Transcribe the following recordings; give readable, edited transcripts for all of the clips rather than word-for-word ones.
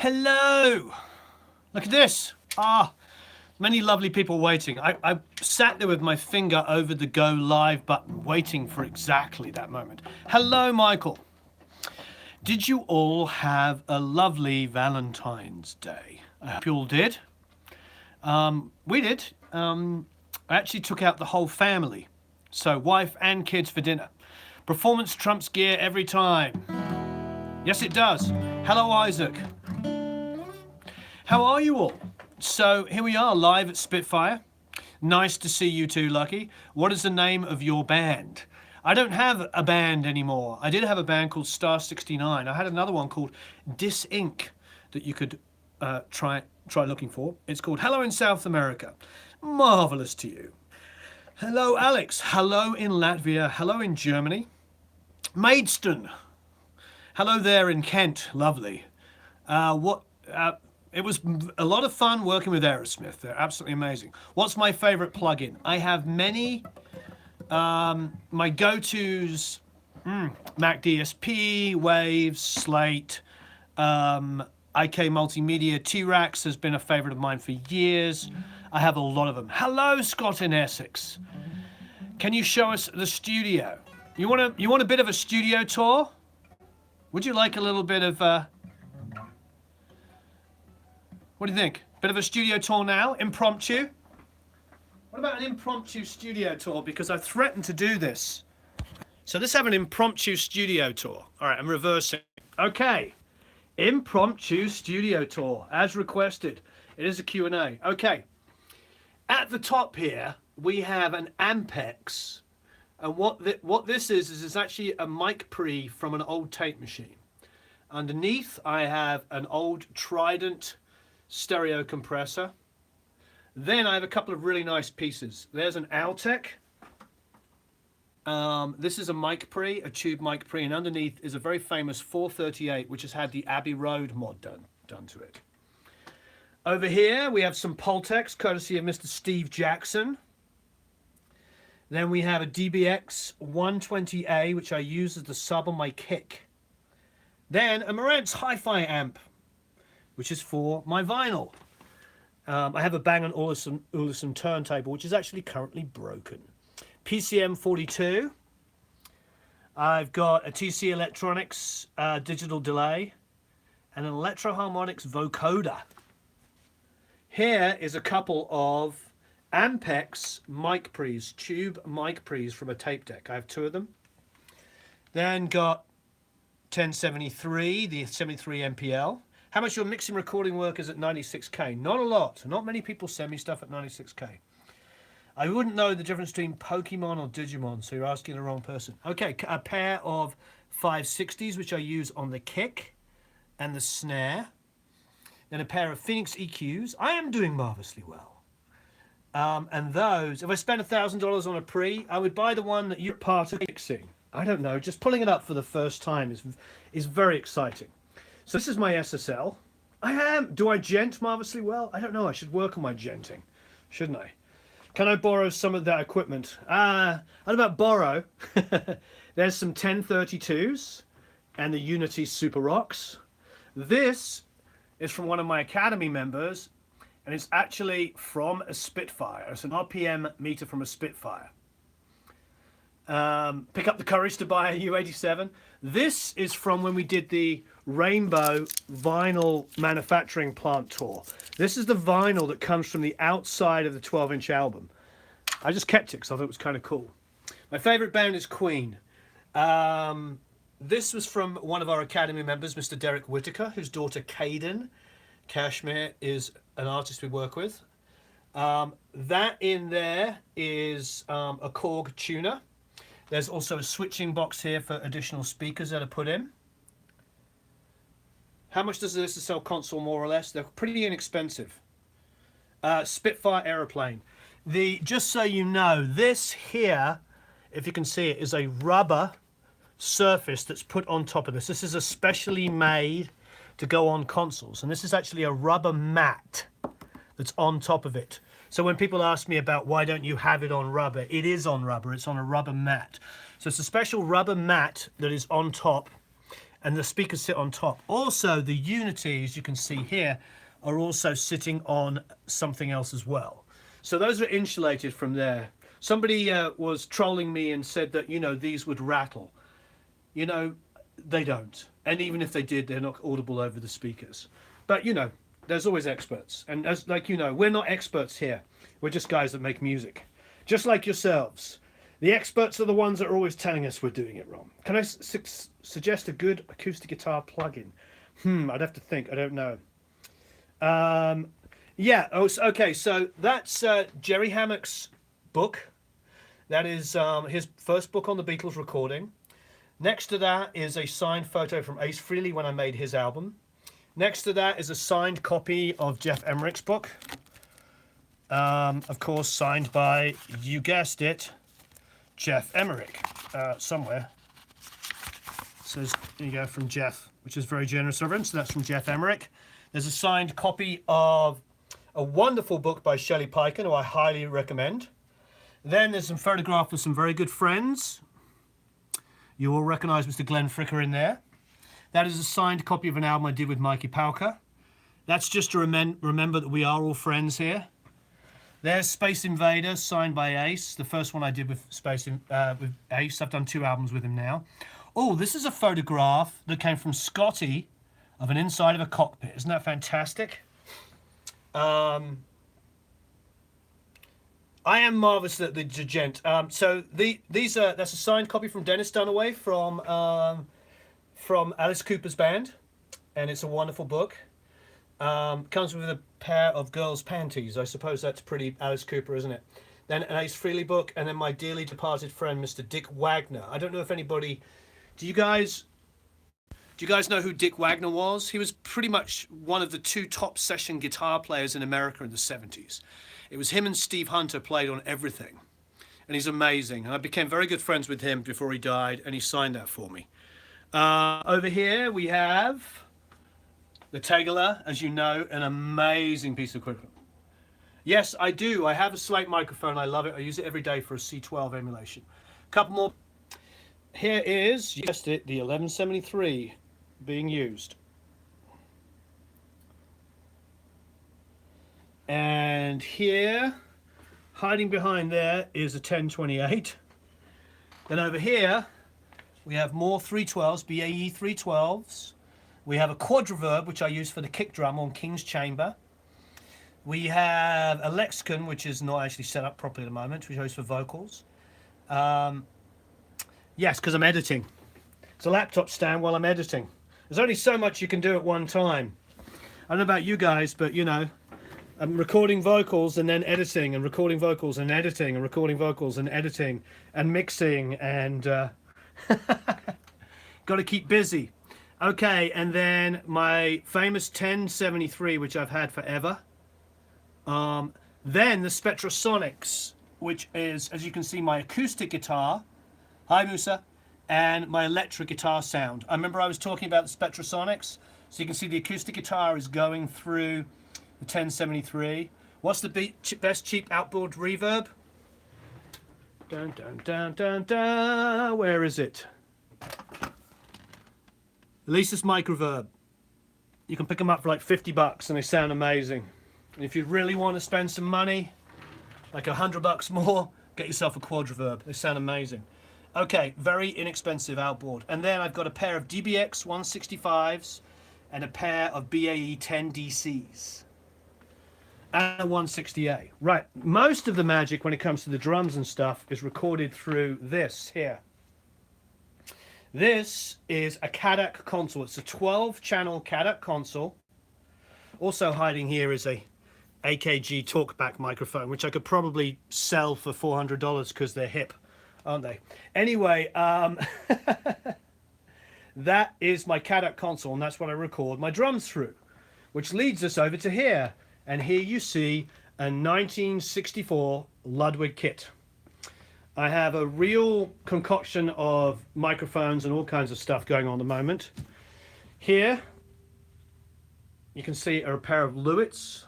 Hello! Look at this. Many lovely people waiting. I sat there with my finger over the go live button, waiting for exactly that moment. Hello, Michael. Did you all have a lovely Valentine's Day? I hope you all did. We did. I actually took out the whole family. So, wife and kids for dinner. Performance trumps gear every time. Yes, it does. Hello, Isaac. How are you all? So here we are live at Spitfire. Nice to see you too, Lucky. What is the name of your band? I don't have a band anymore. I did have a band called Star 69. I had another one called Dis Inc. that you could try looking for. It's called Hello in South America. Marvelous to you. Hello, Alex. Hello in Latvia. Hello in Germany. Maidstone. Hello there in Kent. Lovely. It was a lot of fun working with Aerosmith. They're absolutely amazing. What's my favorite plugin? I have many. My go-tos, Mac DSP, Waves, Slate, IK Multimedia, T-Rax has been a favorite of mine for years. I have a lot of them. Hello, Scott in Essex. Can you show us the studio? You want a bit of a studio tour? Would you like a little bit of what do you think? Bit of a studio tour now? Impromptu? What about an impromptu studio tour? Because I threatened to do this. So let's have an impromptu studio tour. All right, I'm reversing. Okay. Impromptu studio tour, as requested. It is a Q&A. Okay. At the top here, we have an Ampex. And what this is it's actually a mic pre from an old tape machine. Underneath, I have an old Trident stereo compressor. Then I have a couple of really nice pieces. There's an Altec. This is a mic pre, a tube mic pre, and underneath is a very famous 438, which has had the Abbey Road mod done to it. Over here we have some Pultex, courtesy of Mr. Steve Jackson. Then we have a DBX 120A, which I use as the sub on my kick. Then a Marantz Hi-Fi amp, which is for my vinyl. I have a Bang & Olufsen turntable, which is actually currently broken. PCM 42. I've got a TC Electronics digital delay and an Electro Harmonix vocoder. Here is a couple of Ampex mic pre's, tube mic pre's from a tape deck. I have two of them. Then got 1073, the 73 MPL. How much your mixing recording work is at 96K? Not a lot. Not many people send me stuff at 96K. I wouldn't know the difference between Pokemon or Digimon, so you're asking the wrong person. Okay, a pair of 560s, which I use on the kick and the snare. Then a pair of Phoenix EQs. I am doing marvelously well. And those, if I spent $1,000 on a pre, I would buy the one that you're part of mixing. I don't know, just pulling it up for the first time is very exciting. So this is my SSL. Do I gent marvelously well? I don't know, I should work on my genting, shouldn't I? Can I borrow some of that equipment? What about borrow? There's some 1032s and the Unity Super Rocks. This is from one of my Academy members, and it's actually from a Spitfire. It's an RPM meter from a Spitfire. Pick up the courage to buy a U87. This is from when we did the Rainbow vinyl manufacturing plant tour. This is the vinyl that comes from the outside of the 12-inch album. I just kept it because I thought it was kind of cool. My favorite band is Queen. This was from one of our Academy members, Mr. Derek Whitaker, whose daughter Caden Cashmere is an artist we work with. That in there is a Korg tuner. There's also a switching box here for additional speakers that are put in. How much does this sell console, more or less? They're pretty inexpensive. Spitfire Aeroplane. Just so you know, this here, if you can see it, is a rubber surface that's put on top of this. This is especially made to go on consoles. And this is actually a rubber mat that's on top of it. So when people ask me about why don't you have it on rubber, it is on rubber. It's on a rubber mat. So it's a special rubber mat that is on top. and the speakers sit on top. Also, the Unity, as you can see here, are also sitting on something else as well. So those are insulated from there. Somebody was trolling me and said that, you know, these would rattle. You know, they don't. And even if they did, they're not audible over the speakers. But, you know, there's always experts. And as like, you know, we're not experts here. We're just guys that make music. Just like yourselves. The experts are the ones that are always telling us we're doing it wrong. Can I suggest a good acoustic guitar plugin? I'd have to think. I don't know. Yeah. Oh, okay. So that's Jerry Hammock's book. That is his first book on the Beatles recording. Next to that is a signed photo from Ace Frehley when I made his album. Next to that is a signed copy of Geoff Emmerich's book. Of course, signed by, you guessed it, Geoff Emmerich, somewhere. So there you go, from Geoff, which is very generous of him. So that's from Geoff Emmerich. There's a signed copy of a wonderful book by Shelley Piken, who I highly recommend. Then there's some photographs of some very good friends. You will recognize Mr. Glenn Fricker in there. That is a signed copy of an album I did with Mikey Pauker. That's just to remember that we are all friends here. There's Space Invader, signed by Ace, the first one I did with with Ace. I've done 2 albums with him now. Oh, this is a photograph that came from Scotty of an inside of a cockpit. Isn't that fantastic? I am marvelous at the gent. So these are, that's a signed copy from Dennis Dunaway from Alice Cooper's band, and it's a wonderful book. Comes with a pair of girls' panties. I suppose that's pretty Alice Cooper, isn't it? Then an Ace Frehley book, and then my dearly departed friend, Mr. Dick Wagner. I don't know if anybody, do you guys know who Dick Wagner was? He was pretty much one of the 2 top session guitar players in America in the 70s. It was him and Steve Hunter played on everything. And he's amazing. And I became very good friends with him before he died, and he signed that for me. Over here we have the Tegeler, as you know, an amazing piece of equipment. Yes, I do. I have a Slate microphone. I love it. I use it every day for a C12 emulation. A couple more. Here is, you guessed it, the 1173 being used. And here, hiding behind there, is a 1028. Then over here, we have more 312s, BAE 312s. We have a quadriverb, which I use for the kick drum on King's Chamber. We have a Lexicon, which is not actually set up properly at the moment, which I use for vocals. Yes, because I'm editing. It's a laptop stand while I'm editing. There's only so much you can do at one time. I don't know about you guys, but you know, I'm recording vocals and then editing, and recording vocals and editing, and recording vocals and editing, and mixing, and got to keep busy. Okay, and then my famous 1073, which I've had forever. Then the Spectrasonics, which is, as you can see, my acoustic guitar. Hi, Musa. And my electric guitar sound. I remember I was talking about the Spectrasonics. So you can see the acoustic guitar is going through the 1073. What's the best cheap outboard reverb? Dun, dun, dun, dun, dun. Where is it? Alesis Microverb. You can pick them up for like 50 bucks and they sound amazing. And if you really want to spend some money, like $100 more, get yourself a quadriverb. They sound amazing. Okay, very inexpensive outboard. And then I've got a pair of DBX 165s and a pair of BAE 10 DCs. And a 160A. Right, most of the magic when it comes to the drums and stuff is recorded through this here. This is a Cadak console. It's a 12-channel Cadak console. Also hiding here is a AKG talkback microphone, which I could probably sell for $400 because they're hip, aren't they? Anyway, that is my Cadak console, and that's what I record my drums through, which leads us over to here. And here you see a 1964 Ludwig kit. I have a real concoction of microphones and all kinds of stuff going on at the moment. Here, you can see are a pair of Lewitts.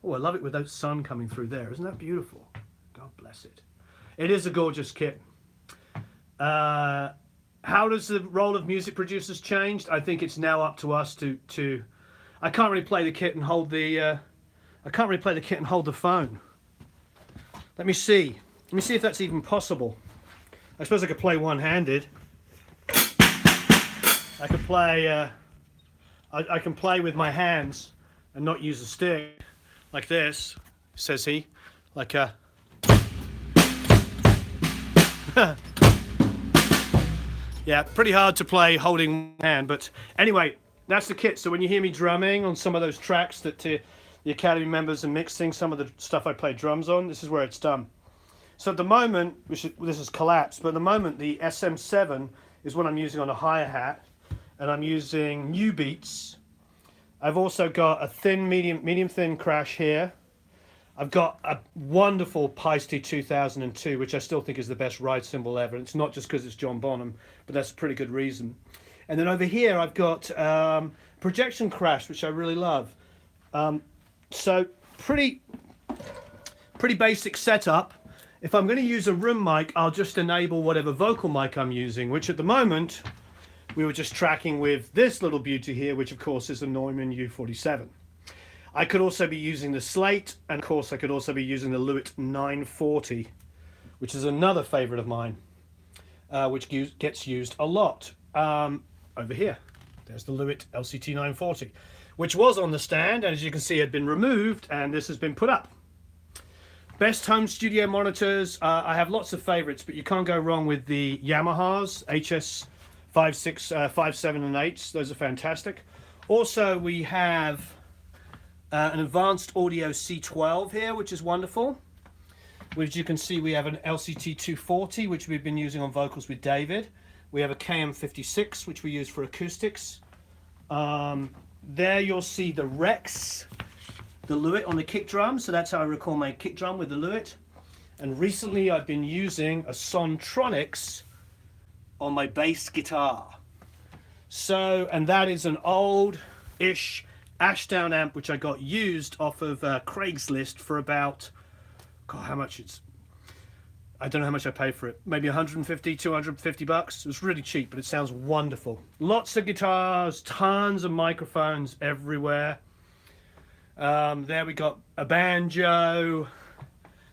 Oh, I love it with that sun coming through there. Isn't that beautiful? God bless it. It is a gorgeous kit. Have how does the role of music producers changed? I think it's now up to us to. I can't really play the kit and hold the. I can't really play the kit and hold the phone. Let me see. Let me see if that's even possible. I suppose I could play one-handed. I could play. I can play with my hands and not use a stick, like this. Says he, like a. Yeah, pretty hard to play holding one hand, but anyway, that's the kit. So when you hear me drumming on some of those tracks that the Academy members are mixing, some of the stuff I play drums on, this is where it's done. So at the moment, this has collapsed, but at the moment the SM7 is what I'm using on a hi-hat, and I'm using new beats. I've also got a thin, medium thin crash here. I've got a wonderful Peisty 2002, which I still think is the best ride cymbal ever. It's not just because it's John Bonham, but that's a pretty good reason. And then over here, I've got projection crash, which I really love. So pretty basic setup. If I'm going to use a room mic, I'll just enable whatever vocal mic I'm using, which at the moment, we were just tracking with this little beauty here, which of course is a Neumann U47. I could also be using the Slate, and of course I could also be using the Lewitt 940, which is another favorite of mine, which gets used a lot. Over here, there's the Lewitt LCT 940, which was on the stand, and as you can see had been removed, and this has been put up. Best home studio monitors, I have lots of favorites, but you can't go wrong with the Yamahas, HS56, 57 and 8s, those are fantastic. Also we have an advanced audio C12 here, which is wonderful. Which you can see we have an LCT 240, which we've been using on vocals with David. We have a KM56, which we use for acoustics. There you'll see the Rex, the Lewitt on the kick drum. So that's how I record my kick drum with the Lewitt. And recently I've been using a Sontronics on my bass guitar. So, and that is an old-ish Ashdown amp, which I got used off of Craigslist for about, God, how much it's, I don't know how much I paid for it, maybe 150, 250 bucks. It was really cheap, but it sounds wonderful. Lots of guitars, tons of microphones everywhere. There we got a banjo.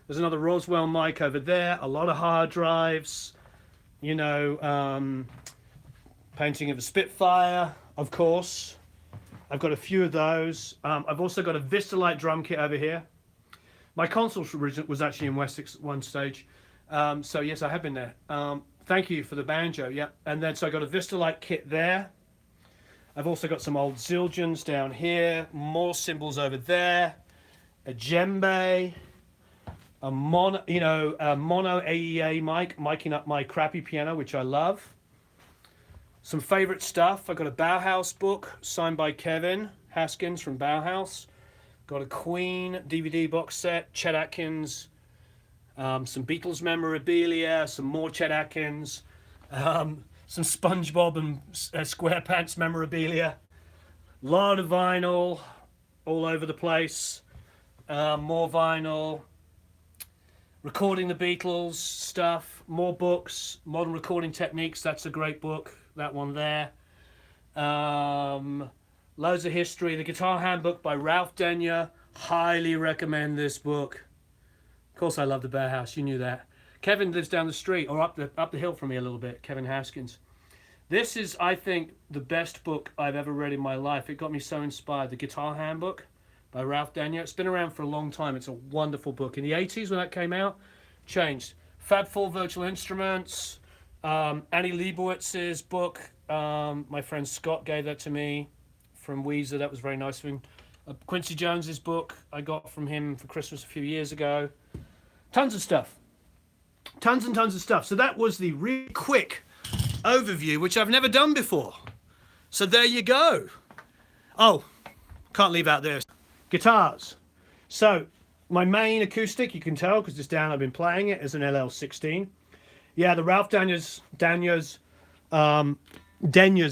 There's another Roswell mic over there, a lot of hard drives, you know, painting of a Spitfire, of course. I've got a few of those. I've also got a Vistalite drum kit over here. My console was actually in Wessex at one stage. So yes, I have been there. Thank you for the banjo, yeah. And then, so I got a Vistalite kit there. I've also got some old Zildjians down here, more cymbals over there, a djembe, a mono AEA mic, miking up my crappy piano, which I love. Some favorite stuff. I got a Bauhaus book signed by Kevin Haskins from Bauhaus. Got a Queen DVD box set, Chet Atkins, some Beatles memorabilia, some more Chet Atkins, some SpongeBob and SquarePants memorabilia. A lot of vinyl all over the place. More vinyl. Recording the Beatles stuff, more books, Modern Recording Techniques, that's a great book, that one there. Loads of history, the Guitar Handbook by Ralph Denyer, highly recommend this book. Of course I love the Bauhaus, you knew that. Kevin lives down the street, or up the hill from me a little bit, Kevin Haskins. This is, I think, the best book I've ever read in my life. It got me so inspired, the Guitar Handbook by Ralph Denyer. It's been around for a long time. It's a wonderful book. In the 80s when that came out, changed. Fab Four Virtual Instruments, Annie Leibowitz's book. My friend Scott gave that to me from Weezer. That was very nice of him. Quincy Jones's book I got from him for Christmas a few years ago. Tons of stuff. Tons and tons of stuff. So that was the really quick overview, which I've never done before. So there you go. Oh, can't leave out this. Guitars. So my main acoustic, you can tell because it's down, I've been playing it, is an LL16. Yeah, the Ralph Denyer's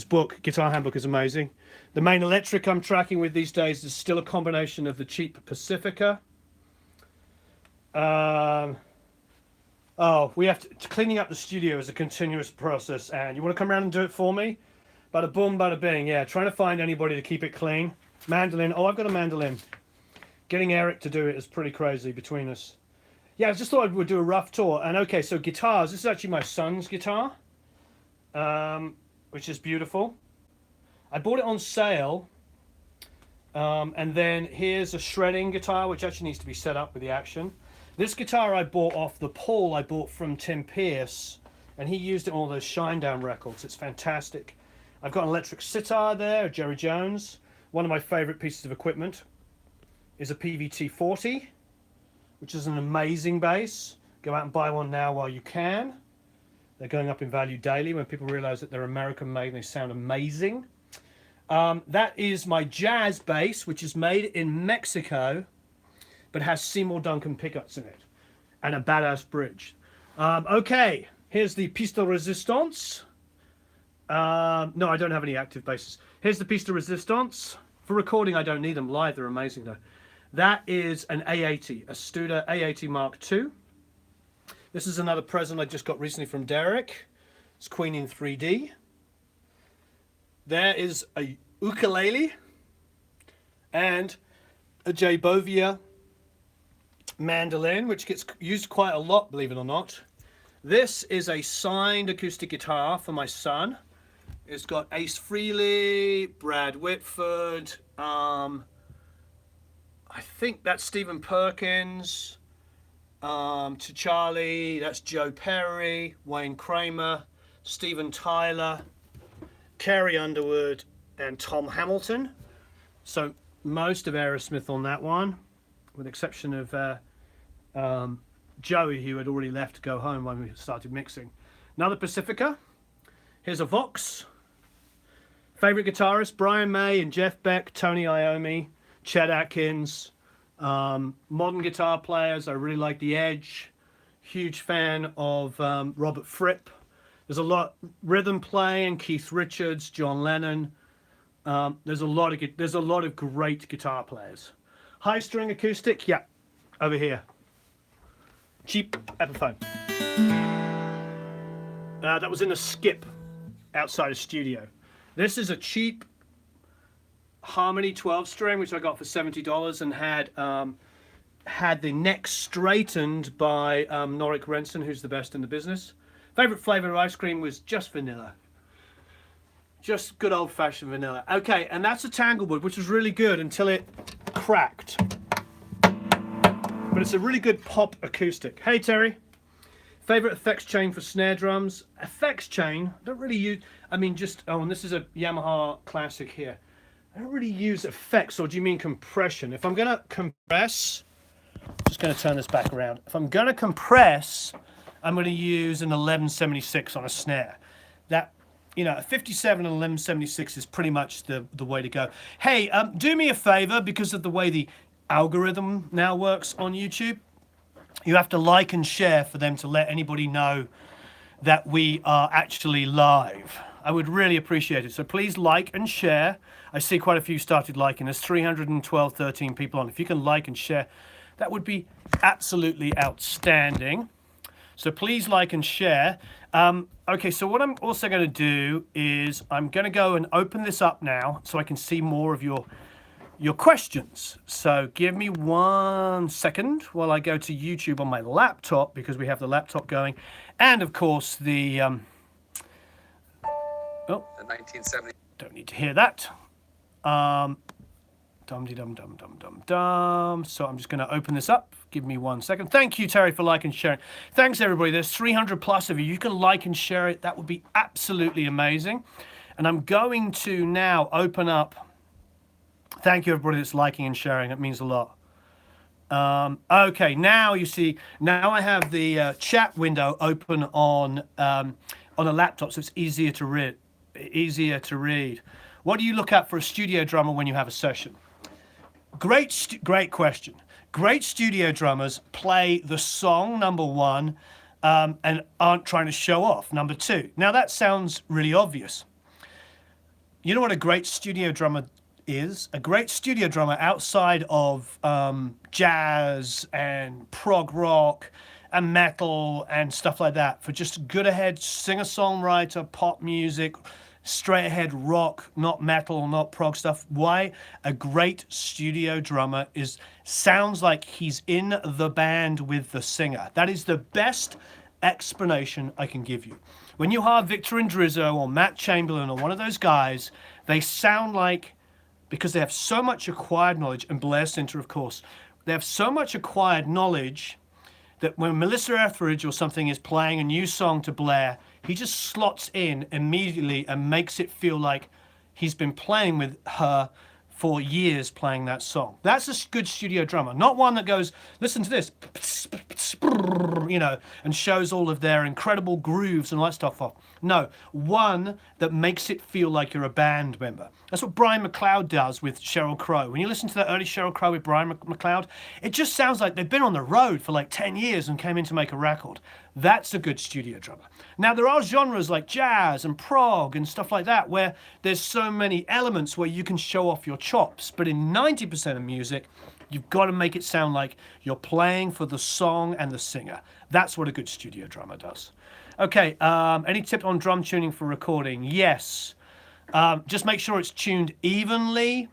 book, Guitar Handbook, is amazing. The main electric I'm tracking with these days is still a combination of the cheap Pacifica. Oh, we have to cleaning up the studio is a continuous process, and you want to come around and do it for me? Bada boom, bada bing. Yeah, trying to find anybody to keep it clean. Mandolin. Oh, I've got a mandolin. Getting Eric to do it is pretty crazy between us. Yeah, I just thought I would do a rough tour. And okay, so guitars. This is actually my son's guitar, which is beautiful. I bought it on sale. And then here's a shredding guitar, which actually needs to be set up with the action. This guitar I bought off the pull I bought from Tim Pierce, and he used it on all those Shinedown records. It's fantastic. I've got an electric sitar there, Jerry Jones. One of my favorite pieces of equipment is a PVT 40, which is an amazing bass. Go out and buy one now while you can. They're going up in value daily when people realize that they're American made and they sound amazing. That is my jazz bass, which is made in Mexico, but has Seymour Duncan pickups in it and a badass bridge. Okay, here's the piece de resistance. No, I don't have any active basses. Here's the piece de resistance. For recording, I don't need them. Live, they're amazing though. That is an A80, a Studer A80 Mark II. This is another present I just got recently from Derek. It's Queen in 3D. There is a ukulele and a J. Bovia mandolin, which gets used quite a lot, believe it or not. This is a signed acoustic guitar for my son. It's got Ace Frehley, Brad Whitford, I think that's Stephen Perkins, to Charlie, that's Joe Perry, Wayne Kramer, Steven Tyler, Carrie Underwood, and Tom Hamilton. So most of Aerosmith on that one, with the exception of Joey, who had already left to go home when we started mixing. Another Pacifica. Here's a Vox. Favorite guitarists, Brian May and Jeff Beck, Tony Iommi, Chet Atkins. Modern guitar players, I really like The Edge. Huge fan of Robert Fripp. There's a lot rhythm playing, Keith Richards, John Lennon. There's a lot of great guitar players. High string acoustic, yeah, over here. Cheap Epiphone. That was in a skip outside a studio. This is a cheap Harmony 12 string, which I got for $70 and had the neck straightened by Norik Renson, who's the best in the business. Favorite flavor of ice cream was just vanilla. Just good old-fashioned vanilla. Okay, and that's a Tanglewood, which was really good until it cracked. But it's a really good pop acoustic. Hey, Terry. Favorite effects chain for snare drums? Effects chain, don't really use, I mean just, oh, and this is a Yamaha Classic here. I don't really use effects, or do you mean compression? If I'm gonna compress, just gonna turn this back around. If I'm gonna compress, I'm gonna use an 1176 on a snare. That, you know, a 57 and 1176 is pretty much the way to go. Hey, do me a favor, because of the way the algorithm now works on YouTube, you have to like and share for them to let anybody know that we are actually live. I would really appreciate it. So please like and share. I see quite a few started liking. There's 312, 13 people on. If you can like and share, that would be absolutely outstanding. So please like and share. Okay, so what I'm also going to do is I'm going to go and open this up now so I can see more of your questions. So give me 1 second while I go to YouTube on my laptop, because we have the laptop going, and of course the oh, the 1970. Don't need to hear that. Dum dum dum dum dum dum. So I'm just going to open this up. Give me 1 second. Thank you, Terry, for liking and sharing. Thanks, everybody. There's 300 plus of you. You can like and share it. That would be absolutely amazing. And I'm going to now open up. Thank you, everybody that's liking and sharing. It means a lot. Okay, now you see, now I have the chat window open on a laptop, so it's easier to read. What do you look at for a studio drummer when you have a session? Great question. Great studio drummers play the song, number one, and aren't trying to show off, number two. Now that sounds really obvious. You know what a great studio drummer is? A great studio drummer outside of jazz and prog rock and metal and stuff like that, for just good ahead singer-songwriter, pop music, straight ahead rock, not metal, not prog stuff. Why? A great studio drummer sounds like he's in the band with the singer. That is the best explanation I can give you. When you have Victor Indrizzo or Matt Chamberlain or one of those guys, they sound like, because they have so much acquired knowledge, and Blair Sinter, of course, they have so much acquired knowledge that when Melissa Etheridge or something is playing a new song to Blair, he just slots in immediately and makes it feel like he's been playing with her for years playing that song. That's a good studio drummer, not one that goes, listen to this, you know, and shows all of their incredible grooves and all that stuff off. No, one that makes it feel like you're a band member. That's what Brian McLeod does with Sheryl Crow. When you listen to that early Sheryl Crow with Brian McLeod, it just sounds like they've been on the road for like 10 years and came in to make a record. That's a good studio drummer. Now, there are genres like jazz and prog and stuff like that where there's so many elements where you can show off your chops. But in 90% of music, you've got to make it sound like you're playing for the song and the singer. That's what a good studio drummer does. Okay, any tip on drum tuning for recording? Yes. Just make sure it's tuned evenly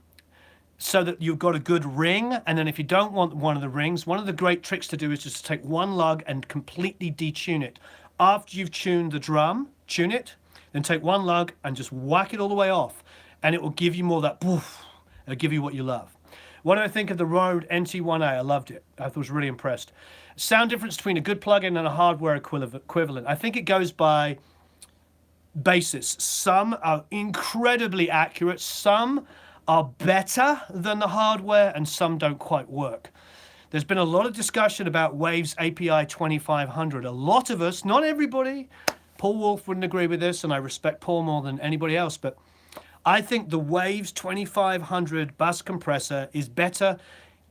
so that you've got a good ring. And then if you don't want one of the rings, one of the great tricks to do is just to take one lug and completely detune it. After you've tuned the drum, tune it, then take one lug and just whack it all the way off. And it will give you more of that poof. It'll give you what you love. What do I think of the Rode NT1A? I loved it. I was really impressed. Sound difference between a good plugin and a hardware equivalent. I think it goes by basis. Some are incredibly accurate. Some are better than the hardware, and some don't quite work. There's been a lot of discussion about Waves API 2500. A lot of us, not everybody, Paul Wolf wouldn't agree with this, and I respect Paul more than anybody else, but I think the Waves 2500 bus compressor is better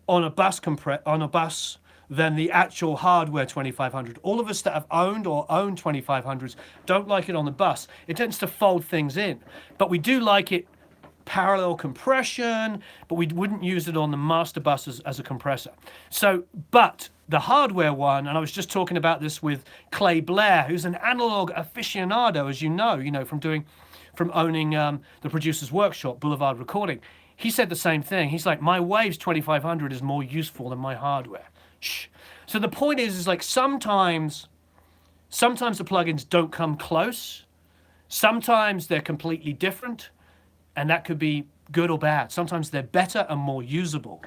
on a bus than the actual hardware 2500. All of us that have owned or own 2500s don't like it on the bus. It tends to fold things in, but we do like it parallel compression, but we wouldn't use it on the master buses as a compressor. So, but the hardware one, and I was just talking about this with Clay Blair, who's an analog aficionado, as you know, from owning the Producer's Workshop, Boulevard Recording. He said the same thing. He's like, my Waves 2500 is more useful than my hardware. Shh. So the point is like sometimes the plugins don't come close. Sometimes they're completely different, and that could be good or bad. Sometimes they're better and more usable.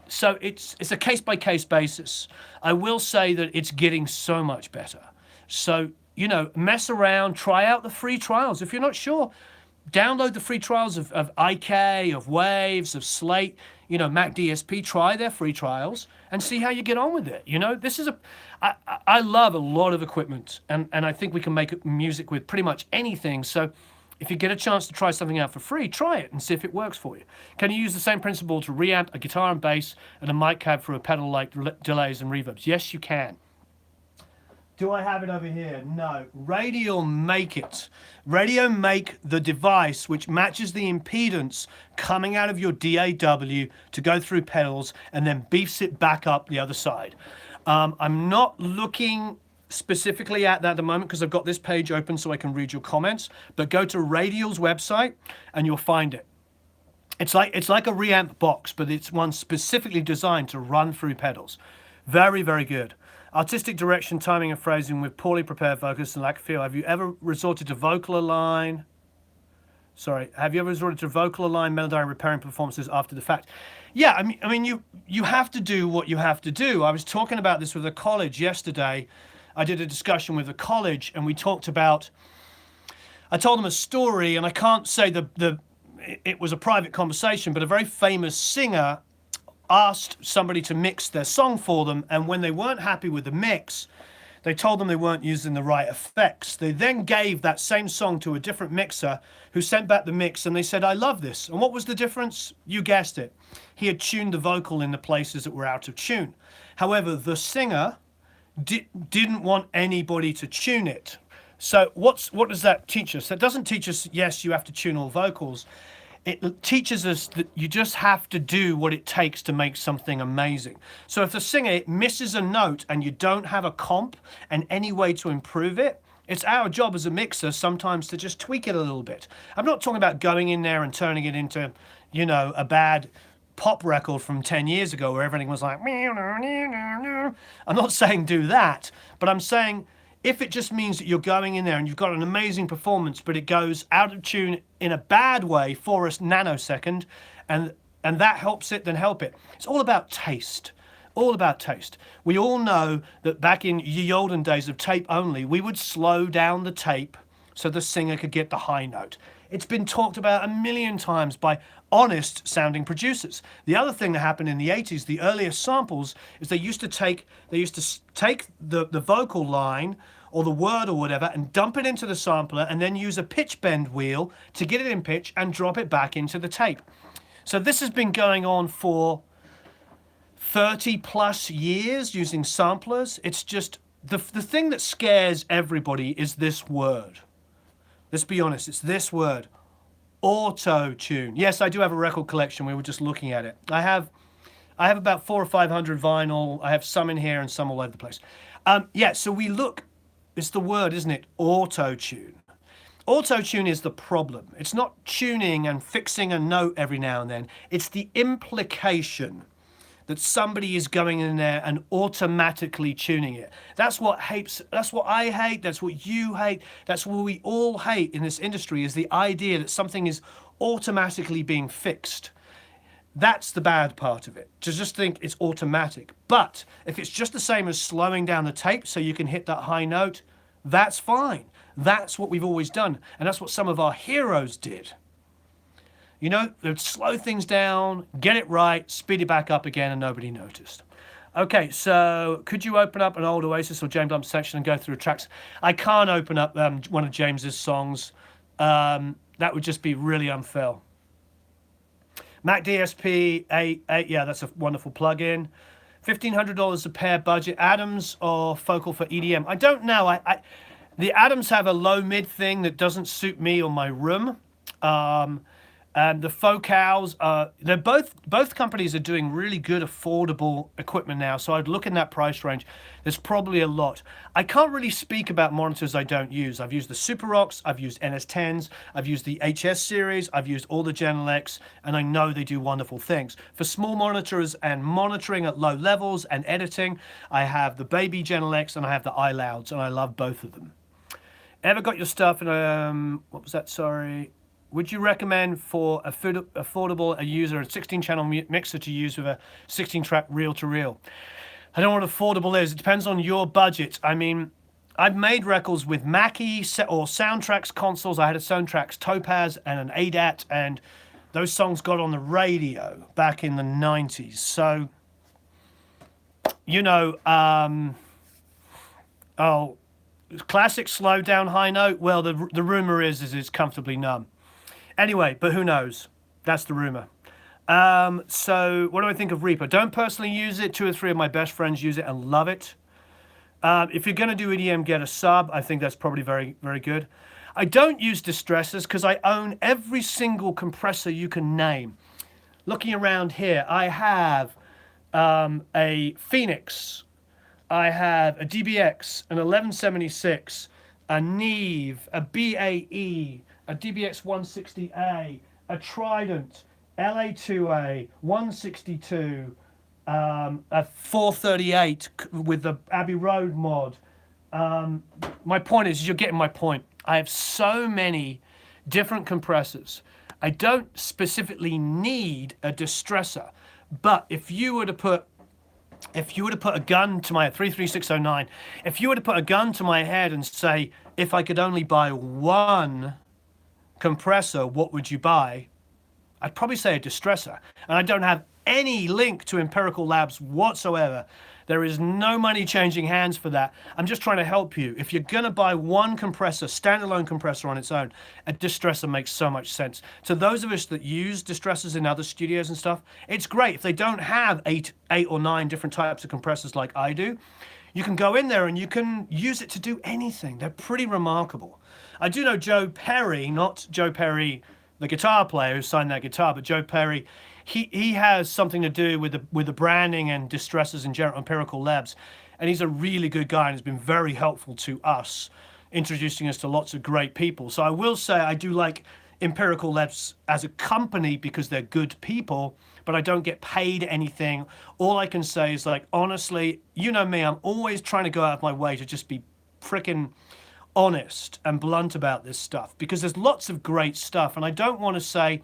So it's a case-by-case basis. I will say that it's getting so much better. So, you know, mess around, try out the free trials. If you're not sure, download the free trials of IK, of Waves, of Slate, you know, Mac DSP. Try their free trials and see how you get on with it. You know, this is I love a lot of equipment, and I think we can make music with pretty much anything. So if you get a chance to try something out for free, try it and see if it works for you. Can you use the same principle to reamp a guitar and bass and a mic cab for a pedal like delays and reverbs? Yes, you can. Do I have it over here? No. Radial make it. Radio make the device which matches the impedance coming out of your DAW to go through pedals and then beefs it back up the other side. I'm not looking specifically at that at the moment because I've got this page open so I can read your comments, but go to Radial's website and you'll find it. It's like a reamp box, but it's one specifically designed to run through pedals. Very, very good. Artistic direction, timing and phrasing with poorly prepared vocalists and lack of feel. Have you ever resorted to vocal align? Have you ever resorted to vocal align, melody repairing performances after the fact? Yeah, I mean, you have to do what you have to do. I was talking about this with a college yesterday. I did a discussion with a college, and we talked about. I told them a story, and I can't say it was a private conversation, but a very famous singer asked somebody to mix their song for them, and when they weren't happy with the mix, they told them they weren't using the right effects. They then gave that same song to a different mixer who sent back the mix, and they said, I love this. And what was the difference? You guessed it. He had tuned the vocal in the places that were out of tune. However, the singer didn't want anybody to tune it. So what does that teach us? That doesn't teach us, yes, you have to tune all vocals. it teaches us that you just have to do what it takes to make something amazing. So if the singer misses a note and you don't have a comp and any way to improve it, it's our job as a mixer sometimes to just tweak it a little bit. I'm not talking about going in there and turning it into, you know, a bad pop record from 10 years ago where everything was like, I'm not saying do that, but I'm saying if it just means that you're going in there and you've got an amazing performance, but it goes out of tune in a bad way for a nanosecond, and that helps it, then help it. It's all about taste. All about taste. We all know that back in ye olden days of tape only, we would slow down the tape so the singer could get the high note. It's been talked about a million times by honest sounding producers. The other thing that happened in the 80s, the earliest samples, is they used to take the vocal line or the word or whatever and dump it into the sampler and then use a pitch bend wheel to get it in pitch and drop it back into the tape. So this has been going on for 30 plus years using samplers. It's just the thing that scares everybody is this word. Let's be honest, it's this word, auto-tune. Yes, I do have a record collection. We were just looking at it. I have about 400 or 500 vinyl. I have some in here and some all over the place. Yeah, so we look, it's the word, isn't it? Auto-tune. Auto-tune is the problem. It's not tuning and fixing a note every now and then. It's the implication that somebody is going in there and automatically tuning it. That's what I hate, that's what you hate, that's what we all hate in this industry, is the idea that something is automatically being fixed. That's the bad part of it, to just think it's automatic. But if it's just the same as slowing down the tape so you can hit that high note, that's fine. That's what we've always done, and that's what some of our heroes did. You know, they'd slow things down, get it right, speed it back up again, and nobody noticed. Okay, so could you open up an old Oasis or James Blunt section and go through tracks? I can't open up one of James's songs. That would just be really unfair. Mac DSP 8, yeah, that's a wonderful plug-in. $1,500 a pair budget. Adams or Focal for EDM? I don't know. The Adams have a low-mid thing that doesn't suit me or my room. And the Focals, they're both companies are doing really good, affordable equipment now. So I'd look in that price range. There's probably a lot. I can't really speak about monitors I don't use. I've used the Super Rocks, I've used NS10s, I've used the HS series, I've used all the Genelecs, and I know they do wonderful things. For small monitors and monitoring at low levels and editing, I have the Baby Genelecs and I have the iLouds, and I love both of them. Ever got your stuff in what was that? Sorry. Would you recommend for affordable a user a 16-channel mixer to use with a 16-track reel-to-reel? I don't know what affordable is. It depends on your budget. I mean, I've made records with Mackie or Soundtracks consoles. I had a Soundtracks Topaz and an ADAT, and those songs got on the radio back in the 90s. So, you know, classic slow down high note. Well, the rumor is it's comfortably numb. Anyway, but who knows? That's the rumor. So what do I think of Reaper? Don't personally use it. 2 or 3 of my best friends use it and love it. If you're going to do EDM, get a sub. I think that's probably very, very good. I don't use distressors because I own every single compressor you can name. Looking around here, I have a Phoenix. I have a DBX, an 1176, a Neve, a BAE, a DBX 160A, a Trident, LA2A, 162, a 438 with the Abbey Road mod. My point is, you're getting my point. I have so many different compressors. I don't specifically need a distressor, but if you were to put a gun to my 33609, if you were to put a gun to my head and say, if I could only buy one compressor, what would you buy? I'd probably say a distressor. And I don't have any link to Empirical Labs whatsoever. There is no money changing hands for that. I'm just trying to help you. If you're going to buy one compressor, standalone compressor on its own, a distressor makes so much sense. To those of us that use distressors in other studios and stuff, it's great. If they don't have eight or 9 different types of compressors like I do, you can go in there and you can use it to do anything. They're pretty remarkable. I do know Joe Perry, not Joe Perry the guitar player who signed that guitar, but Joe Perry, he has something to do with the branding and distresses in general, Empirical Labs, and he's a really good guy and has been very helpful to us, introducing us to lots of great people. So I will say I do like Empirical Labs as a company because they're good people, but I don't get paid anything. All I can say is, like, honestly, you know me, I'm always trying to go out of my way to just be freaking honest and blunt about this stuff, because there's lots of great stuff, and I don't want to say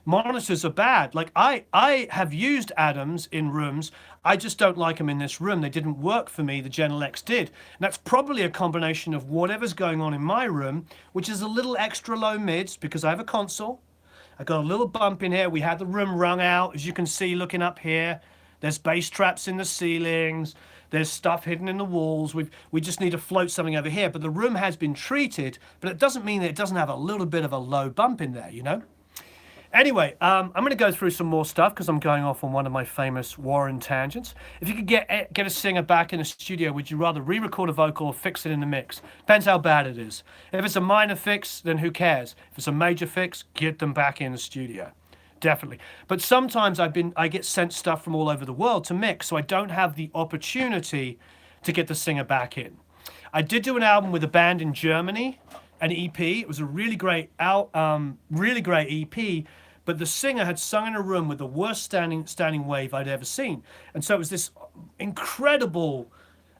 monitors are bad. Like, I have used Adams in rooms. I just don't like them in this room. They didn't work for me. The Gen X did. And that's probably a combination of whatever's going on in my room, which is a little extra low mids because I have a console. I got a little bump in here. We had the room wrung out, as you can see looking up here. There's bass traps in the ceilings. There's stuff hidden in the walls. We just need to float something over here. But the room has been treated, but it doesn't mean that it doesn't have a little bit of a low bump in there, you know? Anyway, I'm going to go through some more stuff because I'm going off on one of my famous Warren tangents. If you could get a singer back in the studio, would you rather re-record a vocal or fix it in the mix? Depends how bad it is. If it's a minor fix, then who cares? If it's a major fix, get them back in the studio. Definitely. But sometimes I get sent stuff from all over the world to mix, so I don't have the opportunity to get the singer back in. I did do an album with a band in Germany, an EP. It was a really great EP. But the singer had sung in a room with the worst standing wave I'd ever seen. And so it was this incredible,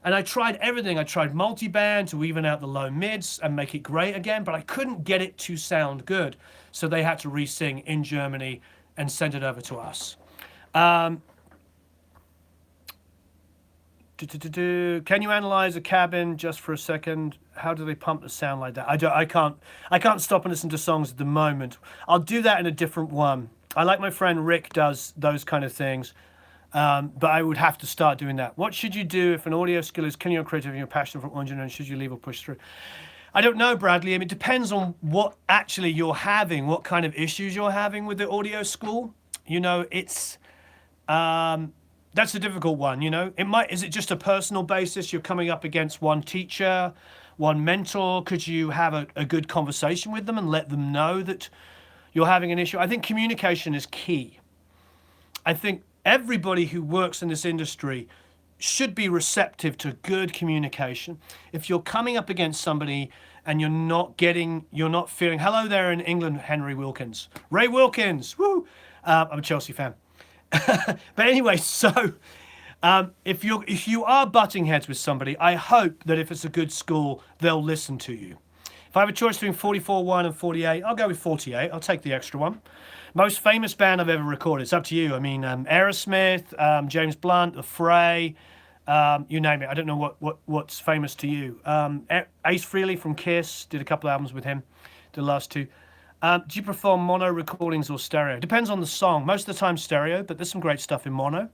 and I tried everything. I tried multi-band to even out the low mids and make it great again, but I couldn't get it to sound good. So they had to re-sing in Germany and send it over to us. Can you analyze a cabin just for a second? How do they pump the sound like that? I can't stop and listen to songs at the moment. I'll do that in a different one. I like my friend Rick does those kind of things, but I would have to start doing that. What should you do if an audio skill is killing your creativity and your passion for audio, and should you leave or push through? I don't know, Bradley. I mean, it depends on what actually you're having, what kind of issues you're having with the audio school. You know, it's that's a difficult one, you know. Is it just a personal basis? You're coming up against one teacher, one mentor. Could you have a good conversation with them and let them know that you're having an issue? I think communication is key. I think everybody who works in this industry should be receptive to good communication. If you're coming up against somebody and you're not feeling, hello there in England, Henry Wilkins. Ray Wilkins, woo! I'm a Chelsea fan. But anyway, so if you are butting heads with somebody, I hope that if it's a good school, they'll listen to you. If I have a choice between 44.1 and 48, I'll go with 48. I'll take the extra one. Most famous band I've ever recorded. It's up to you. I mean, Aerosmith, James Blunt, The Fray, you name it. I don't know what's famous to you. Ace Frehley from Kiss, did a couple of albums with him, the last two. Do you prefer mono recordings or stereo? Depends on the song. Most of the time stereo, but there's some great stuff in mono.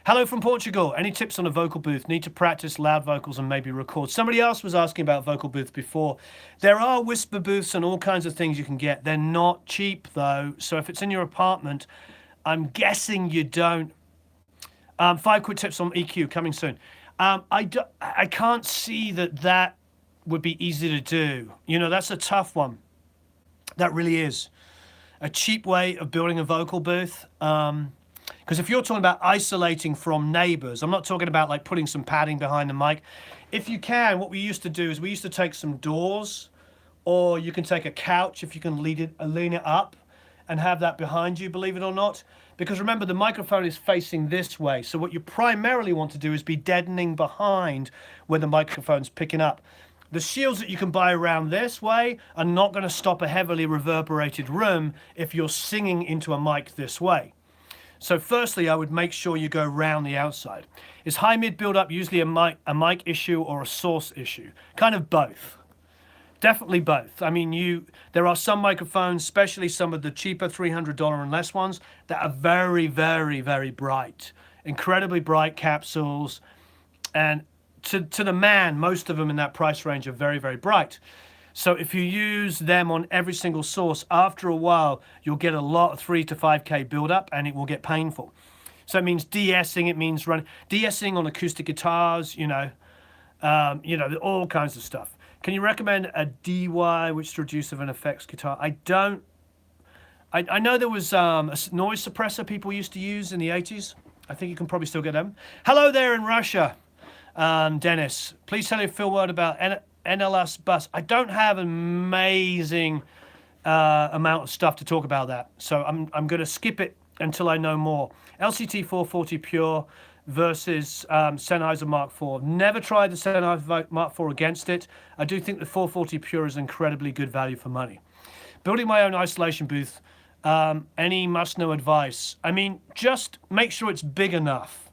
Hello from Portugal. Any tips on a vocal booth? Need to practice loud vocals and maybe record. Somebody else was asking about vocal booth before. There are whisper booths and all kinds of things you can get. They're not cheap though. So if it's in your apartment, I'm guessing you don't. 5 quick tips on EQ coming soon. I can't see that would be easy to do. You know, that's a tough one. That really is a cheap way of building a vocal booth. Because if you're talking about isolating from neighbors, I'm not talking about like putting some padding behind the mic. If you can, what we used to do is we used to take some doors, or you can take a couch if you can lean it up and have that behind you, believe it or not. Because remember, the microphone is facing this way. So what you primarily want to do is be deadening behind where the microphone's picking up. The shields that you can buy around this way are not going to stop a heavily reverberated room if you're singing into a mic this way. So firstly, I would make sure you go round the outside. Is high mid build up usually a mic issue or a source issue? Kind of both. Definitely both. I mean, there are some microphones, especially some of the cheaper $300 and less ones, that are very, very, very bright. Incredibly bright capsules. And to the man, most of them in that price range are very, very bright. So if you use them on every single source, after a while, you'll get a lot of 3 to 5K buildup and it will get painful. So it means de-essing, it means de-essing on acoustic guitars, all kinds of stuff. Can you recommend a DY which is reducive and effects guitar? I don't I know there was noise suppressor people used to use in the 80s. I think you can probably still get them. Hello there in Russia, Dennis. Please tell Phil word about NLS bus. I don't have an amazing amount of stuff to talk about that, so I'm going to skip it until I know more. LCT 440 Pure versus Sennheiser Mark IV. Never tried the Sennheiser Mark IV against it. I do think the 440 Pure is incredibly good value for money. Building my own isolation booth. Any must-know advice? I mean, just make sure it's big enough.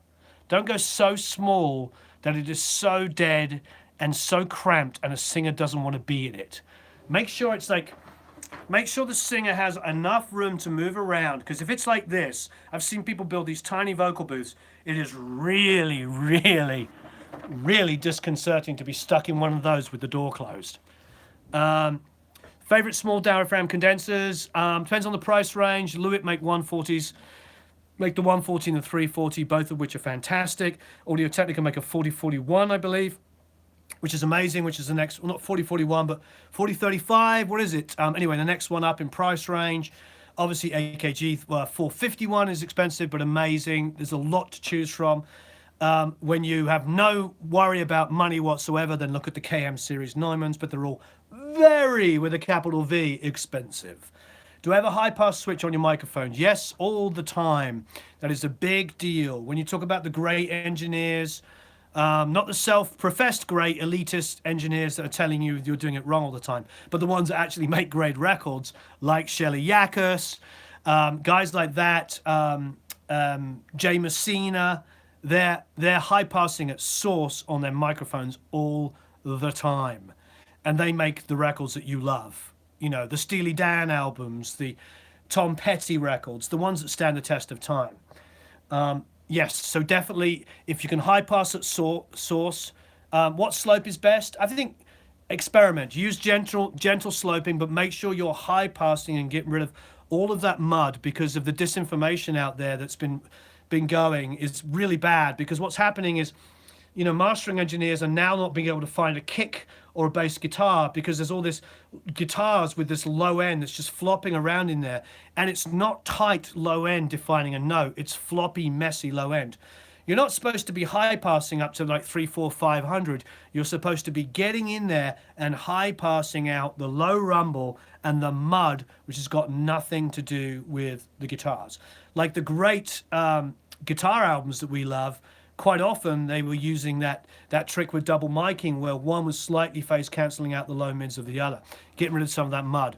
Don't go so small that it is so dead and so cramped and a singer doesn't want to be in it. Make sure it's like, make sure the singer has enough room to move around, because if it's like this, I've seen people build these tiny vocal booths. It is really, really, really disconcerting to be stuck in one of those with the door closed. Favorite small diaphragm condensers, depends on the price range. Lewitt make 140s, make the 140 and the 340, both of which are fantastic. Audio Technica make a 4041, I believe, which is amazing, which is the next, well, not 4041, but 4035, what is it? Anyway, the next one up in price range. Obviously, AKG 451 is expensive, but amazing. There's a lot to choose from. When you have no worry about money whatsoever, then look at the KM series Neumanns, but they're all very, with a capital V, expensive. Do you have a high-pass switch on your microphone? Yes, all the time. That is a big deal. When you talk about the great engineers, not the self-professed great elitist engineers that are telling you you're doing it wrong all the time, but the ones that actually make great records, like Shelley Yakus, guys like that, Jay Messina, they're high-passing at source on their microphones all the time. And they make the records that you love. You know, the Steely Dan albums, the Tom Petty records, the ones that stand the test of time. Yes, so definitely, if you can high pass at source, what slope is best? I think experiment. Use gentle sloping, but make sure you're high passing and getting rid of all of that mud, because of the disinformation out there that's been going is really bad. Because what's happening is, you know, mastering engineers are now not being able to find a kick or a bass guitar, because there's all this guitars with this low end that's just flopping around in there, and it's not tight low end defining a note, it's floppy, messy low end. You're not supposed to be high passing up to like 3, 4, 500. You're supposed to be getting in there and high passing out the low rumble and the mud, which has got nothing to do with the guitars. Like the great guitar albums that we love, quite often they were using that trick with double miking, where one was slightly phase cancelling out the low mids of the other, getting rid of some of that mud.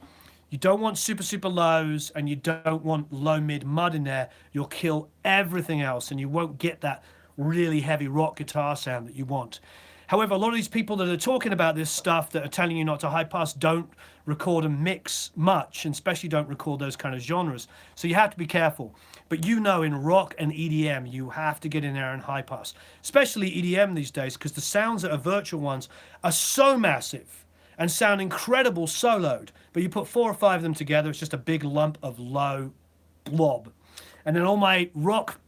You don't want super, super lows, and you don't want low mid mud in there. You'll kill everything else, and you won't get that really heavy rock guitar sound that you want. However, a lot of these people that are talking about this stuff, that are telling you not to high pass, don't record and mix much, and especially don't record those kind of genres. So you have to be careful. But you know, in rock and EDM, you have to get in there and high pass, especially EDM these days, because the sounds that are virtual ones are so massive and sound incredible soloed. But you put 4 or 5 of them together, it's just a big lump of low blob. And then all my rock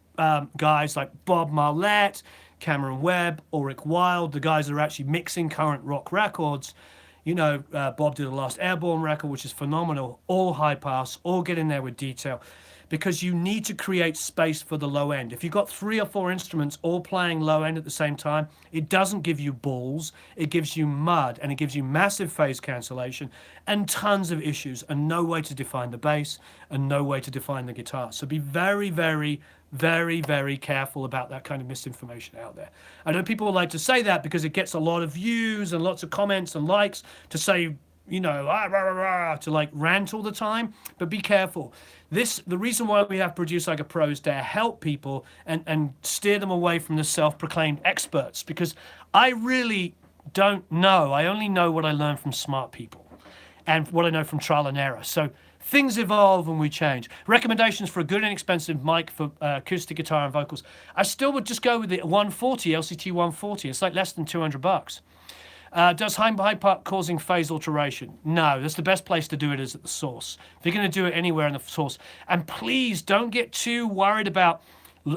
guys like Bob Marlette, Cameron Webb, Ulrich Wild, the guys that are actually mixing current rock records. You know, Bob did the last Airborne record, which is phenomenal. All high pass, all get in there with detail, because you need to create space for the low end. If you've got 3 or 4 instruments all playing low end at the same time, it doesn't give you balls, it gives you mud, and it gives you massive phase cancellation and tons of issues, and no way to define the bass and no way to define the guitar. So be very, very, very, very careful about that kind of misinformation out there. I know people like to say that because it gets a lot of views and lots of comments and likes to say, you know, to like rant all the time, but be careful. The reason why we have Produce Like a Pro is to help people and steer them away from the self-proclaimed experts, because I really don't know. I only know what I learned from smart people and what I know from trial and error. So things evolve and we change. Recommendations for a good and expensive mic for acoustic guitar and vocals. I still would just go with the 140, LCT 140. It's like less than $200. Does high part causing phase alteration? No, that's the best place to do it is at the source. If you're going to do it anywhere in the source. And please don't get too worried about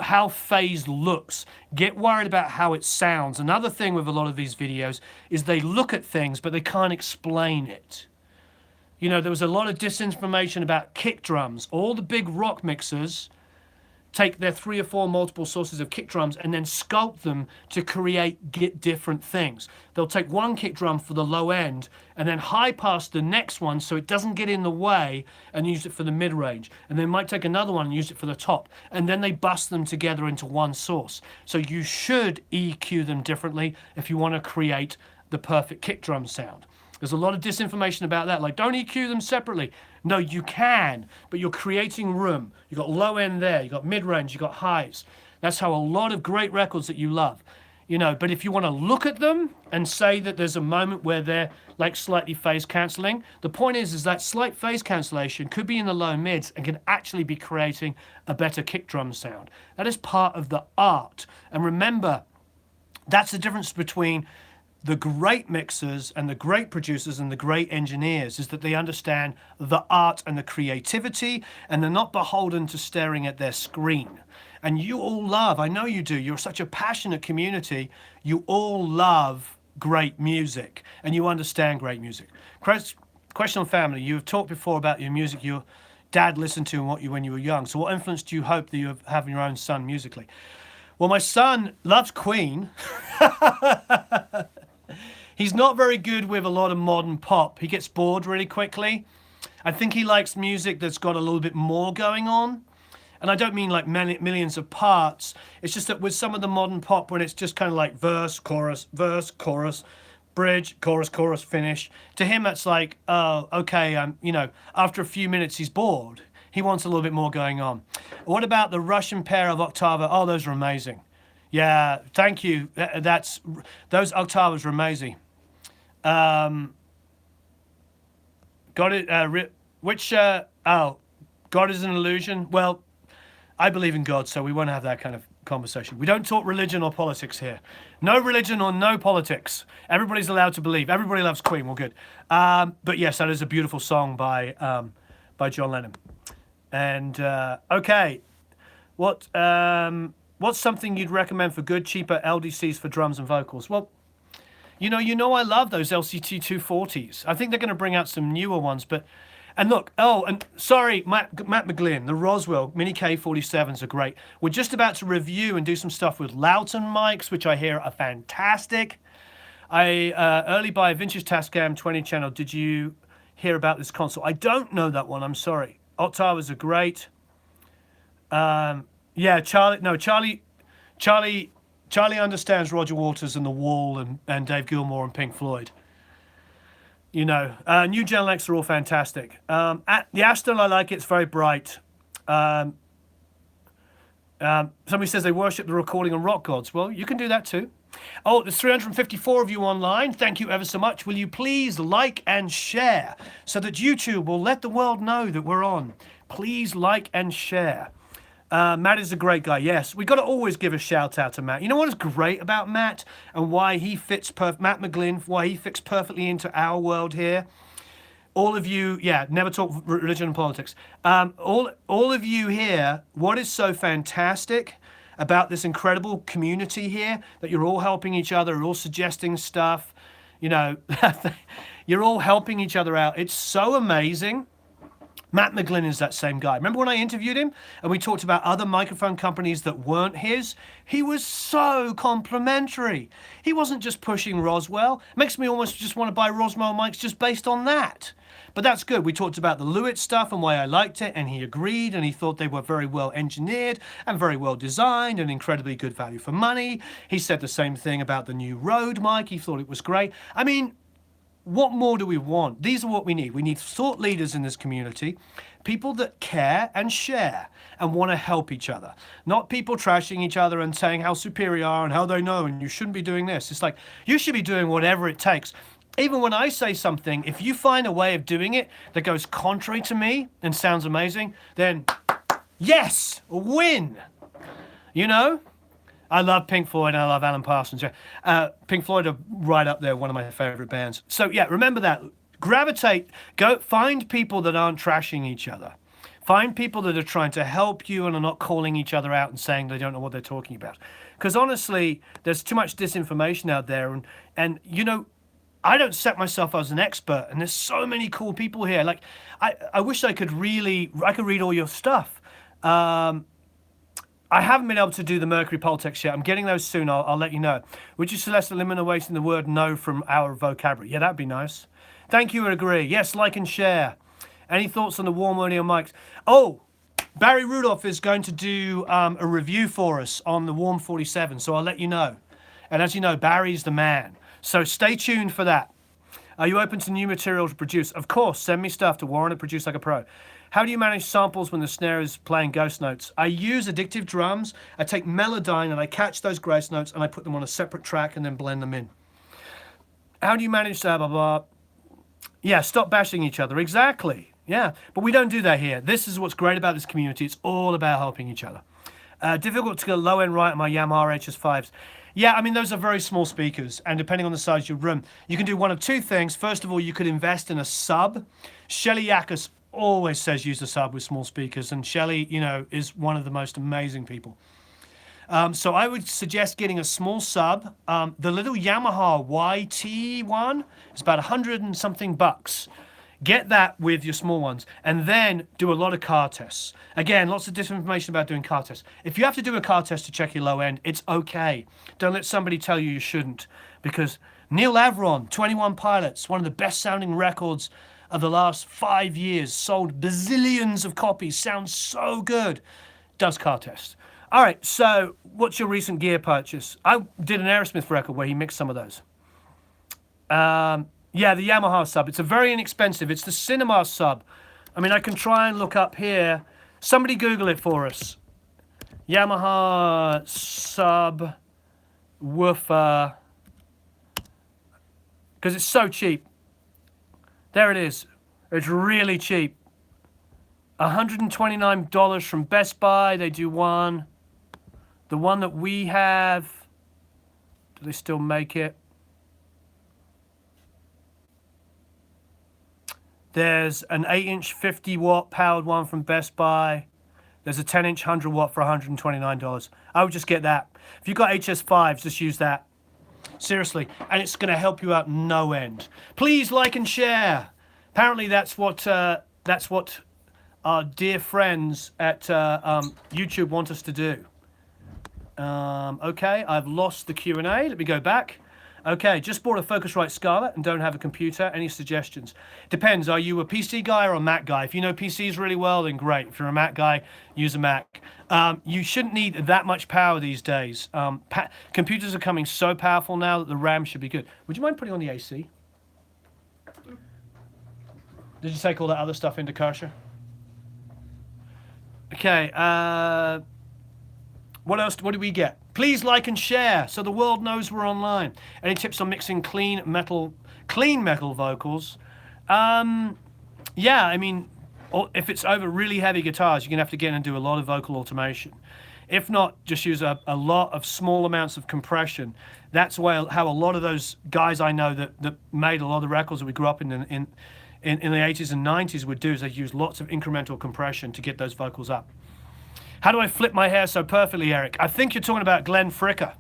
how phase looks. Get worried about how it sounds. Another thing with a lot of these videos is they look at things, but they can't explain it. You know, there was a lot of disinformation about kick drums. All the big rock mixers take their 3 or 4 multiple sources of kick drums and then sculpt them to get different things. They'll take one kick drum for the low end and then high pass the next one so it doesn't get in the way and use it for the mid range. And they might take another one and use it for the top. And then they bust them together into one source. So you should EQ them differently if you want to create the perfect kick drum sound. There's a lot of disinformation about that, like don't EQ them separately. No, you can, but you're creating room. You've got low end there, you've got mid-range, you've got highs. That's how a lot of great records that you love, you know, but if you want to look at them and say that there's a moment where they're like slightly phase cancelling, the point is that slight phase cancellation could be in the low mids and can actually be creating a better kick drum sound. That is part of the art. And remember, that's the difference between the great mixers and the great producers and the great engineers, is that they understand the art and the creativity, and they're not beholden to staring at their screen. And you all love, I know you do, you're such a passionate community, you all love great music and you understand great music. Question on family, you have talked before about your music your dad listened to and what you when you were young. So what influence do you hope that you have in your own son musically? Well, my son loves Queen. He's not very good with a lot of modern pop. He gets bored really quickly. I think he likes music that's got a little bit more going on. And I don't mean like millions of parts. It's just that with some of the modern pop, when it's just kind of like verse, chorus, bridge, chorus, finish. To him, that's like, oh, okay, you know, after a few minutes, he's bored. He wants a little bit more going on. What about the Russian pair of octava? Oh, those are amazing. Yeah, thank you. Those octavas are amazing. Got it. God is an illusion. Well, I believe in God, so we won't have that kind of conversation. We don't talk religion or politics here. No religion or no politics. Everybody's allowed to believe. Everybody loves Queen. Well, good. But yes, that is a beautiful song by John Lennon. And okay, what's something you'd recommend for good, cheaper LDCs for drums and vocals? Well, you know, I love those LCT 240s. I think they're going to bring out some newer ones, but, and look, oh, and sorry, Matt McGlynn, the Roswell Mini K47s are great. We're just about to review and do some stuff with Loughton mics, which I hear are fantastic. I early buy a vintage Tascam 20 channel. Did you hear about this console? I don't know that one, I'm sorry. Octavas are great. Yeah, Charlie understands Roger Waters and The Wall and Dave Gilmour and Pink Floyd. You know, new Gen X are all fantastic. At the Aston, I like it. It's very bright. Somebody says they worship the recording and rock gods. Well, you can do that too. Oh, there's 354 of you online. Thank you ever so much. Will you please like and share so that YouTube will let the world know that we're on? Please like and share. Matt is a great guy. Yes, we got to always give a shout out to Matt. You know what is great about Matt and why he fits Matt McGlynn, why he fits perfectly into our world here. All of you, yeah, never talk religion and politics. All of you here, what is so fantastic about this incredible community here, that you're all helping each other, you're all suggesting stuff, you know, you're all helping each other out. It's so amazing. Matt McGlynn is that same guy. Remember when I interviewed him and we talked about other microphone companies that weren't his? He was so complimentary. He wasn't just pushing Roswell. Makes me almost just want to buy Roswell mics just based on that. But that's good. We talked about the Lewitt stuff and why I liked it, and he agreed, and he thought they were very well engineered and very well designed and incredibly good value for money. He said the same thing about the new Rode mic. He thought it was great. I mean, what more do we want? These are what we need. We need thought leaders in this community, people that care and share and want to help each other, not people trashing each other and saying how superior they are and how they know and you shouldn't be doing this. It's like, you should be doing whatever it takes. Even when I say something, if you find a way of doing it that goes contrary to me and sounds amazing, then yes, win. You know? I love Pink Floyd and I love Alan Parsons. Pink Floyd are right up there, one of my favorite bands. So yeah, remember that. Gravitate, go find people that aren't trashing each other. Find people that are trying to help you and are not calling each other out and saying they don't know what they're talking about. Because honestly, there's too much disinformation out there. And you know, I don't set myself as an expert, and there's so many cool people here. Like, I wish I could read all your stuff. I haven't been able to do the Mercury Pultex yet. I'm getting those soon. I'll let you know. Would you suggest eliminating the word no from our vocabulary? Yeah, that'd be nice. Thank you, I agree. Yes, like and share. Any thoughts on the warm audio mics? Oh, Barry Rudolph is going to do a review for us on the Warm 47, so I'll let you know. And as you know, Barry's the man. So stay tuned for that. Are you open to new material to produce? Of course, send me stuff to Warren at Produce Like a Pro. How do you manage samples when the snare is playing ghost notes? I use addictive drums. I take Melodyne and I catch those ghost notes and I put them on a separate track and then blend them in. How do you manage that? Blah, blah. Yeah, stop bashing each other. Exactly. Yeah, but we don't do that here. This is what's great about this community. It's all about helping each other. Difficult to get low end right on my Yamaha HS5s. Yeah, I mean, those are very small speakers, and depending on the size of your room, you can do one of two things. First of all, you could invest in a sub. Shelly Yakus always says use a sub with small speakers, and Shelly, you know, is one of the most amazing people. So I would suggest getting a small sub. The little Yamaha YT one is about 100 and something bucks. Get that with your small ones, and then do a lot of car tests. Again, lots of disinformation about doing car tests. If you have to do a car test to check your low end, it's okay. Don't let somebody tell you you shouldn't, because Neil Avron, 21 Pilots, one of the best sounding records of the last 5 years, sold bazillions of copies, sounds so good, does car tests. All right, so what's your recent gear purchase? I did an Aerosmith record where he mixed some of those. Yeah, the Yamaha sub. It's a very inexpensive. It's the Cinema sub. I mean, I can try and look up here. Somebody Google it for us. Yamaha sub woofer. Because it's so cheap. There it is. It's really cheap. $129 from Best Buy. They do one. The one that we have. Do they still make it? There's an 8-inch 50-watt powered one from Best Buy. There's a 10-inch 100-watt for $129. I would just get that. If you've got HS5s, just use that. Seriously. And it's going to help you out no end. Please like and share. Apparently that's what our dear friends at YouTube want us to do. Okay, I've lost the Q&A. Let me go back. Okay, just bought a Focusrite Scarlett and don't have a computer. Any suggestions? Depends. Are you a PC guy or a Mac guy? If you know PCs really well, then great. If you're a Mac guy, use a Mac. You shouldn't need that much power these days. Computers are coming so powerful now that the RAM should be good. Would you mind putting on the AC? Did you take all that other stuff into kosher? Okay, what else? What do we get? Please like and share so the world knows we're online. Any tips on mixing clean metal vocals? Yeah, I mean, if it's over really heavy guitars, you're gonna have to get in and do a lot of vocal automation. If not, just use a lot of small amounts of compression. That's how a lot of those guys I know that made a lot of the records that we grew up in the 80s and 90s would do, is they use lots of incremental compression to get those vocals up. How do I flip my hair so perfectly, Eric? I think you're talking about Glenn Fricker.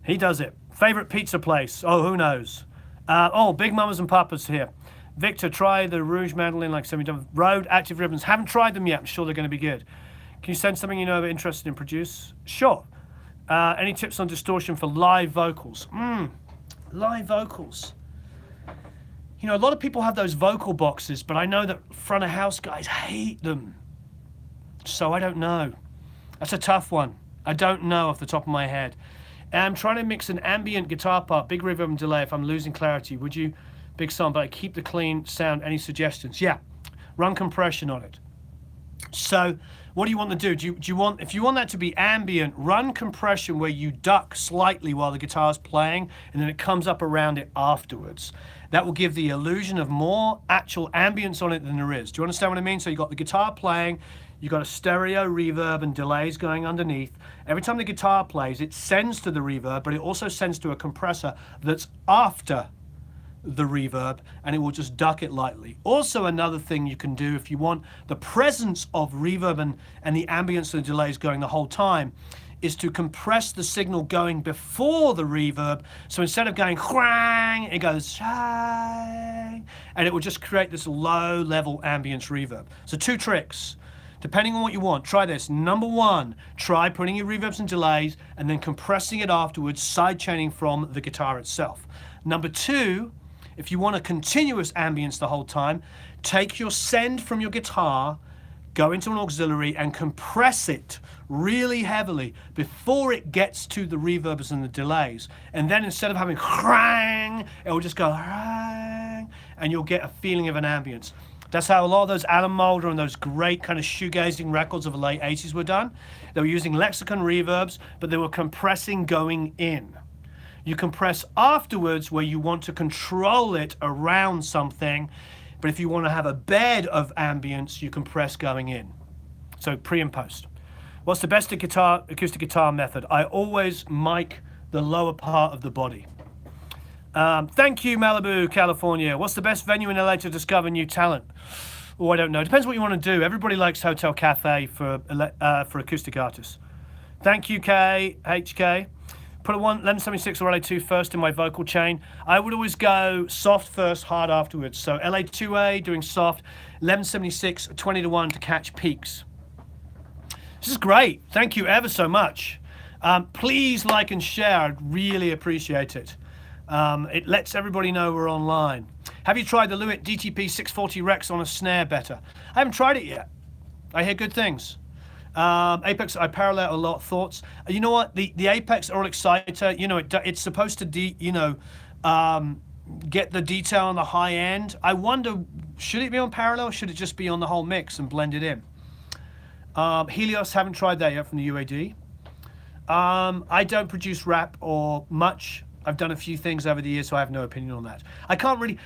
He does it. Favorite pizza place? Oh, who knows? Oh, Big Mamas and Papas here. Victor, try the Rouge Mandolin like semi-done. Rode Active Ribbons. Haven't tried them yet. I'm sure they're going to be good. Can you send something you know are interested in produce? Sure. Any tips on distortion for live vocals? Live vocals. You know, a lot of people have those vocal boxes, but I know that front of house guys hate them. So I don't know. That's a tough one. I don't know off the top of my head. I'm trying to mix an ambient guitar part, big reverb and delay. If I'm losing clarity, would you, big sound, but I keep the clean sound. Any suggestions? Yeah, run compression on it. So what do you want to do? Do you want, if you want that to be ambient, run compression where you duck slightly while the guitar's playing, and then it comes up around it afterwards. That will give the illusion of more actual ambience on it than there is. Do you understand what I mean? So you've got the guitar playing, you've got a stereo reverb and delays going underneath. Every time the guitar plays, it sends to the reverb, but it also sends to a compressor that's after the reverb, and it will just duck it lightly. Also, another thing you can do if you want the presence of reverb and the ambience and the delays going the whole time is to compress the signal going before the reverb. So instead of going whang, it goes shang, and it will just create this low level ambience reverb. So 2 tricks. Depending on what you want, try this. Number 1, try putting your reverbs and delays and then compressing it afterwards, sidechaining from the guitar itself. Number 2, if you want a continuous ambience the whole time, take your send from your guitar, go into an auxiliary and compress it really heavily before it gets to the reverbs and the delays. And then instead of having rang, it will just go rang, and you'll get a feeling of an ambience. That's how a lot of those Alan Moulder and those great kind of shoegazing records of the late 80s were done. They were using Lexicon reverbs, but they were compressing going in. You compress afterwards where you want to control it around something, but if you want to have a bed of ambience, you compress going in. So pre and post. What's the best acoustic guitar method? I always mic the lower part of the body. Thank you, Malibu, California. What's the best venue in LA to discover new talent? Oh, I don't know. Depends what you want to do. Everybody likes Hotel Cafe for acoustic artists. Thank you, HK. Put a 1176 or LA2 first in my vocal chain. I would always go soft first, hard afterwards. So LA2A doing soft, 1176, 20-1 to catch peaks. This is great. Thank you ever so much. Please like and share. I'd really appreciate it. It lets everybody know we're online. Have you tried the Lewitt DTP 640 Rex on a snare better? I haven't tried it yet. I hear good things. Apex, I parallel a lot. Thoughts? You know what? The Apex Oral Exciter, you know, it's supposed to, get the detail on the high end. I wonder, should it be on parallel or should it just be on the whole mix and blend it in? Helios, haven't tried that yet from the UAD. I don't produce rap or much. I've done a few things over the years, so I have no opinion on that. I can't really,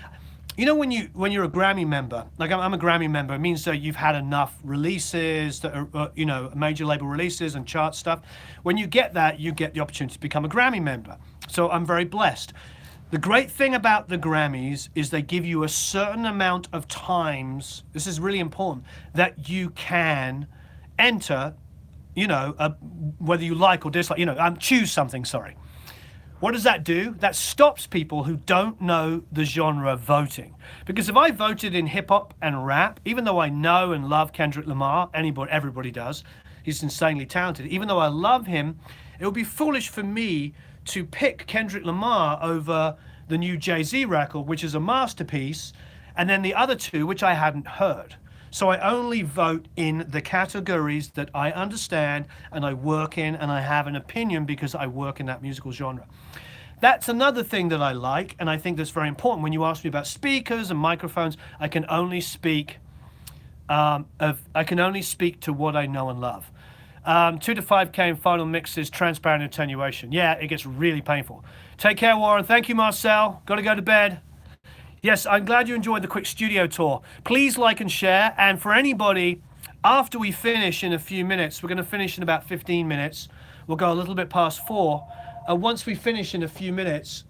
you know, when you're a Grammy member, like I'm a Grammy member, it means that you've had enough releases that are, major label releases and chart stuff. When you get that, you get the opportunity to become a Grammy member. So I'm very blessed. The great thing about the Grammys is they give you a certain amount of times, this is really important, that you can enter, whether you like or dislike, choose something, sorry. What does that do? That stops people who don't know the genre voting. Because if I voted in hip hop and rap, even though I know and love Kendrick Lamar, everybody does, he's insanely talented, even though I love him, it would be foolish for me to pick Kendrick Lamar over the new Jay-Z record, which is a masterpiece, and then the other two, which I hadn't heard. So I only vote in the categories that I understand and I work in and I have an opinion because I work in that musical genre. That's another thing that I like, and I think that's very important. When you ask me about speakers and microphones, I can only speak to what I know and love. 2 to 5K in final mixes, transparent attenuation. Yeah, it gets really painful. Take care, Warren. Thank you, Marcel. Got to go to bed. Yes, I'm glad you enjoyed the quick studio tour. Please like and share. And for anybody, after we finish in a few minutes, we're going to finish in about 15 minutes. We'll go a little bit past 4. Once we finish in a few minutes,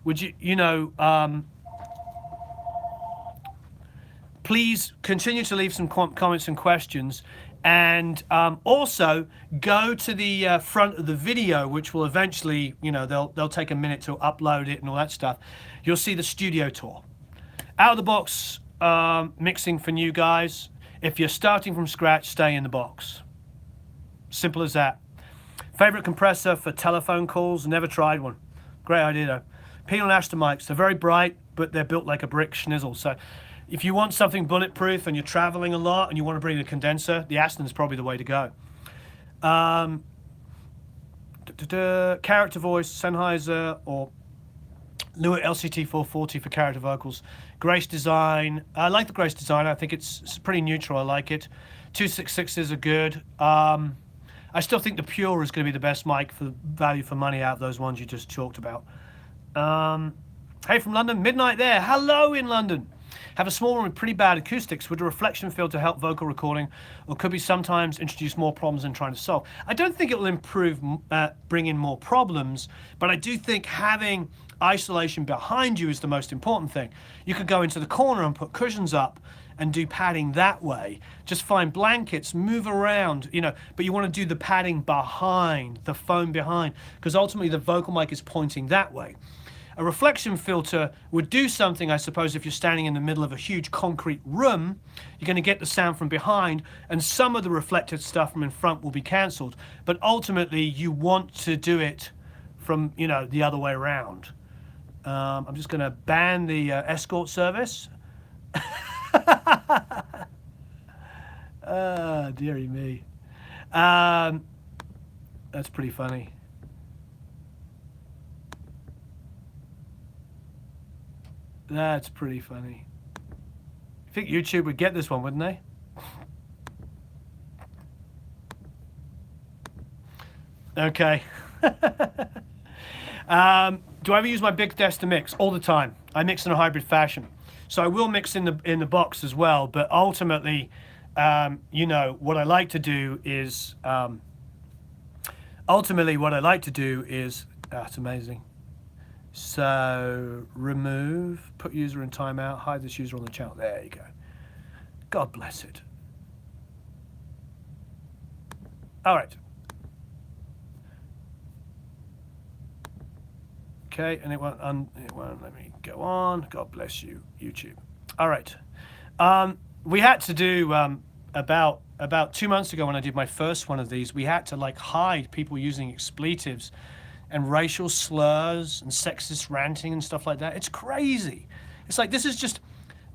would please continue to leave some comments and questions. And also go to the front of the video, which will eventually, they'll take a minute to upload it and all that stuff. You'll see the studio tour. Out of the box mixing for new guys. If you're starting from scratch, stay in the box. Simple as that. Favorite compressor for telephone calls? Never tried one. Great idea though. Peel and Ashton mics. They're very bright, but they're built like a brick schnizzle. So if you want something bulletproof and you're traveling a lot and you want to bring a condenser, the Aston's probably the way to go. Character voice, Sennheiser or Lewitt LCT 440 for character vocals. Grace design. I like the Grace design. I think it's pretty neutral. I like it. 266s are good. I still think the Pure is going to be the best mic for value for money out of those ones you just talked about. Hey from London, midnight there. Hello in London. Have a small room with pretty bad acoustics. Would a reflection filter help vocal recording, or could we sometimes introduce more problems than trying to solve? I don't think it will improve, bring in more problems, but I do think having isolation behind you is the most important thing. You could go into the corner and put cushions up and do padding that way. Just find blankets, move around, you know, but you want to do the padding behind, the foam behind, because ultimately the vocal mic is pointing that way. A reflection filter would do something, I suppose, if you're standing in the middle of a huge concrete room, you're going to get the sound from behind, and some of the reflected stuff from in front will be cancelled. But ultimately, you want to do it from, you know, the other way around. I'm just going to ban the escort service. Dearie me. That's pretty funny. That's pretty funny. I think YouTube would get this one, wouldn't they? Okay. Do I ever use my big desk to mix? All the time. I mix in a hybrid fashion. So I will mix in the box as well, but ultimately, you know, what I like to do is, it's amazing. So remove, put user in timeout, hide this user on the channel. There you go. God bless it. All right. Okay, and it won't let me go on. God bless you, YouTube. All right. We had to do about 2 months ago when I did my first one of these, we had to like hide people using expletives and racial slurs and sexist ranting and stuff like that. It's crazy. It's like this is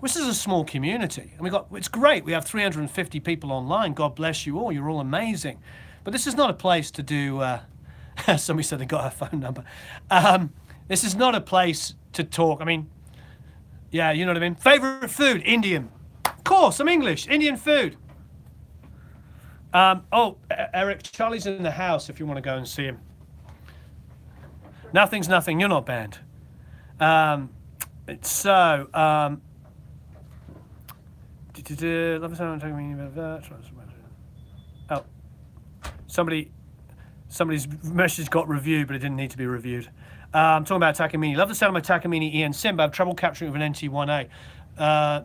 a small community, and it's great. We have 350 people online. God bless you all. You're all amazing. But this is not a place to do. Somebody said they got her phone number. This is not a place to talk. I mean, yeah, you know what I mean. Favorite food? Indian. Of course, I'm English. Indian food. Eric, Charlie's in the house if you want to go and see him. Nothing's nothing. You're not banned. Somebody's message got reviewed, but it didn't need to be reviewed. I'm talking about Takamine. Love the sound of my Takamine EN Sim, but I have trouble capturing it with an NT1A.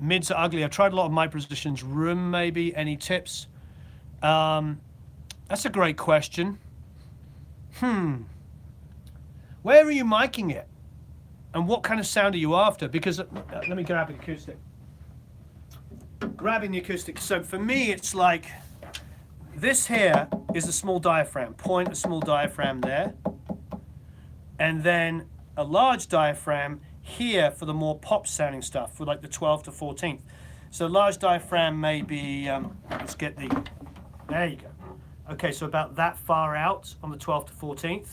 Mids are ugly. I've tried a lot of mic positions. Room, maybe. Any tips? That's a great question. Where are you miking it? And what kind of sound are you after? Because, let me grab the acoustic. Grabbing the acoustic. So for me, it's like, this here is a small diaphragm. Point a small diaphragm there. And then a large diaphragm here for the more pop sounding stuff, for like the 12th to 14th. So large diaphragm may be, let's get there you go. Okay, so about that far out on the 12th to 14th.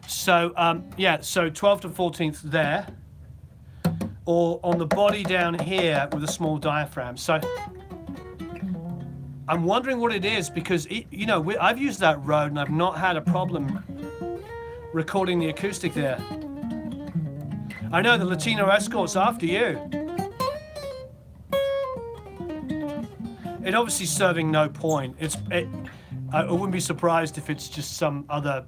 So yeah, so 12th to 14th there, or on the body down here with a small diaphragm. So I'm wondering what it is, because you know, I've used that Rode and I've not had a problem recording the acoustic there. I know the Latino Escort's after you. It obviously serving no point. I wouldn't be surprised if it's just some other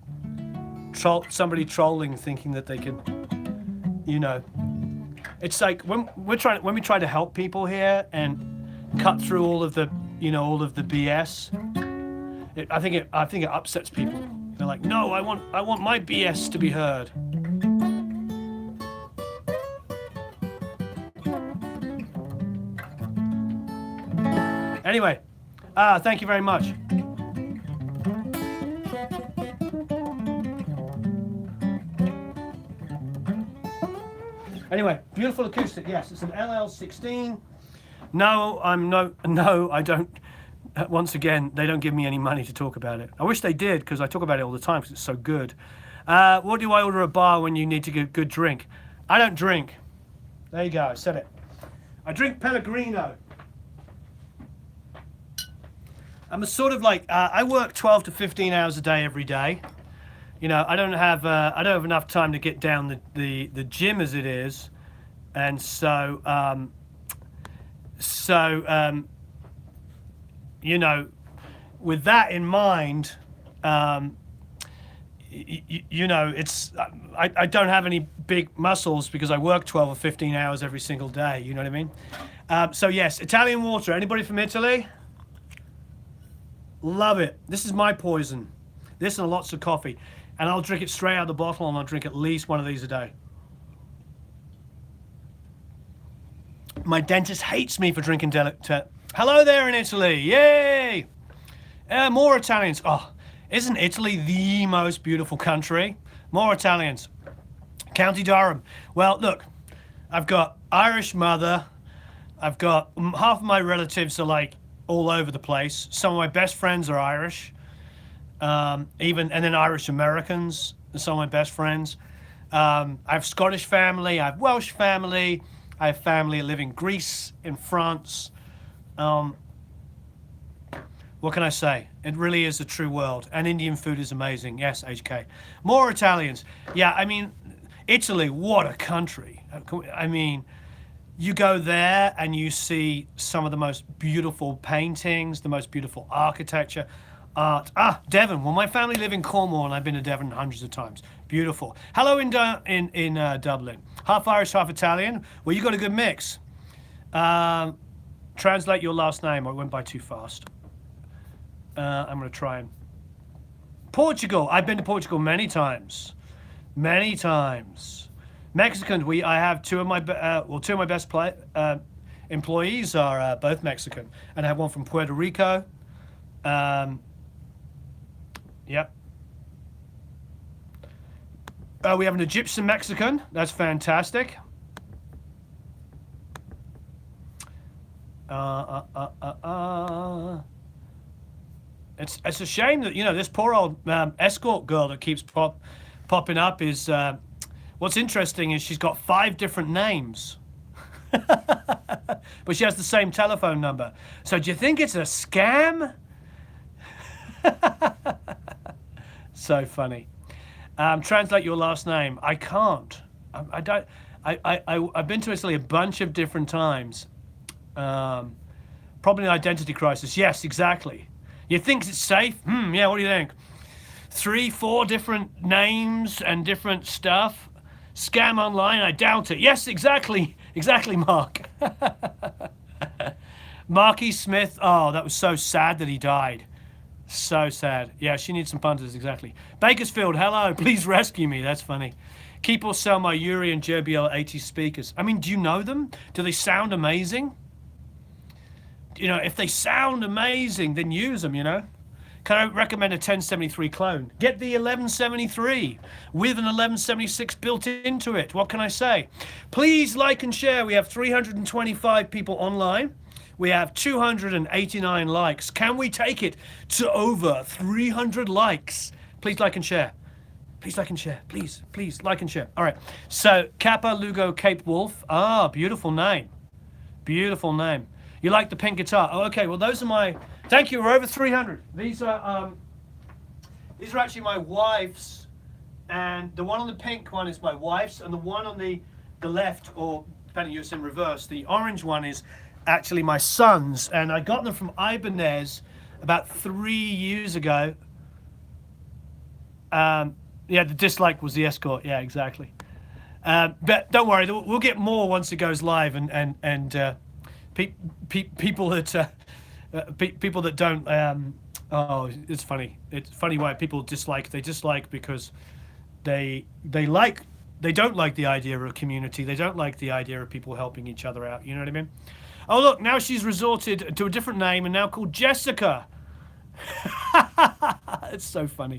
somebody trolling, thinking that they can, you know. It's like when we try to help people here and cut through all of the, you know, all of the BS. I think it upsets people. They're like, no, I want my BS to be heard. Anyway, thank you very much. Anyway, beautiful acoustic. Yes, it's an LL16. No, I don't. Once again, they don't give me any money to talk about it. I wish they did, because I talk about it all the time because it's so good. What do I order at a bar when you need to get a good drink? I don't drink. There you go, I said it. I drink Pellegrino. I'm a sort of like, I work 12 to 15 hours a day every day. You know, I don't have enough time to get down the gym as it is, and so So, you know, with that in mind, you know, I don't have any big muscles because I work 12 or 15 hours every single day. You know what I mean? So yes, Italian water. Anybody from Italy? Love it. This is my poison. This and lots of coffee. And I'll drink it straight out of the bottle, and I'll drink at least one of these a day. My dentist hates me for drinking Hello there in Italy. Yay! More Italians. Oh, isn't Italy the most beautiful country? More Italians. County Durham. Well, look, I've got Irish mother. I've got half of my relatives are like all over the place. Some of my best friends are Irish. And then Irish Americans are some of my best friends. I have Scottish family. I have Welsh family. I have family that live in Greece, in France. What can I say? It really is a true world. And Indian food is amazing. Yes, HK. More Italians. Yeah, I mean, Italy, what a country. I mean, you go there and you see some of the most beautiful paintings, the most beautiful architecture, art. Devon. Well, my family live in Cornwall, and I've been to Devon hundreds of times. Beautiful. Hello in Dublin. Half Irish, half Italian. Well, you got a good mix. Translate your last name. I went by too fast. I'm going to try and... Portugal. I've been to Portugal many times. Many times. Mexican. I have two of my best employees are both Mexican, and I have one from Puerto Rico. Yep. We have an Egyptian Mexican. That's fantastic. It's a shame that, you know, this poor old escort girl that keeps popping up is. What's interesting is she's got 5 different names, but she has the same telephone number. So do you think it's a scam? So funny. Translate your last name. I can't. I don't. I've been to Italy a bunch of different times. Probably an identity crisis. Yes, exactly. You think it's safe? Yeah, what do you think? 3, 4 different names and different stuff. Scam online? I doubt it. Yes, exactly. Exactly, Mark. Marky Smith. Oh, that was so sad that he died. So sad. Yeah, she needs some punters, exactly. Bakersfield, hello. Please rescue me. That's funny. Keep or sell my Yuri and JBL 80 speakers. I mean, do you know them? Do they sound amazing? You know, if they sound amazing, then use them, you know. Can I recommend a 1073 clone? Get the 1173 with an 1176 built into it. What can I say? Please like and share. We have 325 people online. We have 289 likes. Can we take it to over 300 likes? Please like and share. Please like and share. Please like and share. All right. So Kappa Lugo Cape Wolf. Beautiful name. Beautiful name. You like the pink guitar? Oh, okay. Well, those are my. Thank you. We're over 300. These are actually my wife's, and the one on the pink one is my wife's, and the one on the left, or depending if it's in reverse, the orange one is actually my son's, and I got them from Ibanez about 3 years ago. Yeah, the dislike was the escort. Yeah, exactly. But don't worry, we'll get more once it goes live, and people that people that don't. It's funny. It's funny why people dislike. They dislike because they don't like the idea of a community. They don't like the idea of people helping each other out. You know what I mean? Oh, look, now she's resorted to a different name and now called Jessica. It's so funny.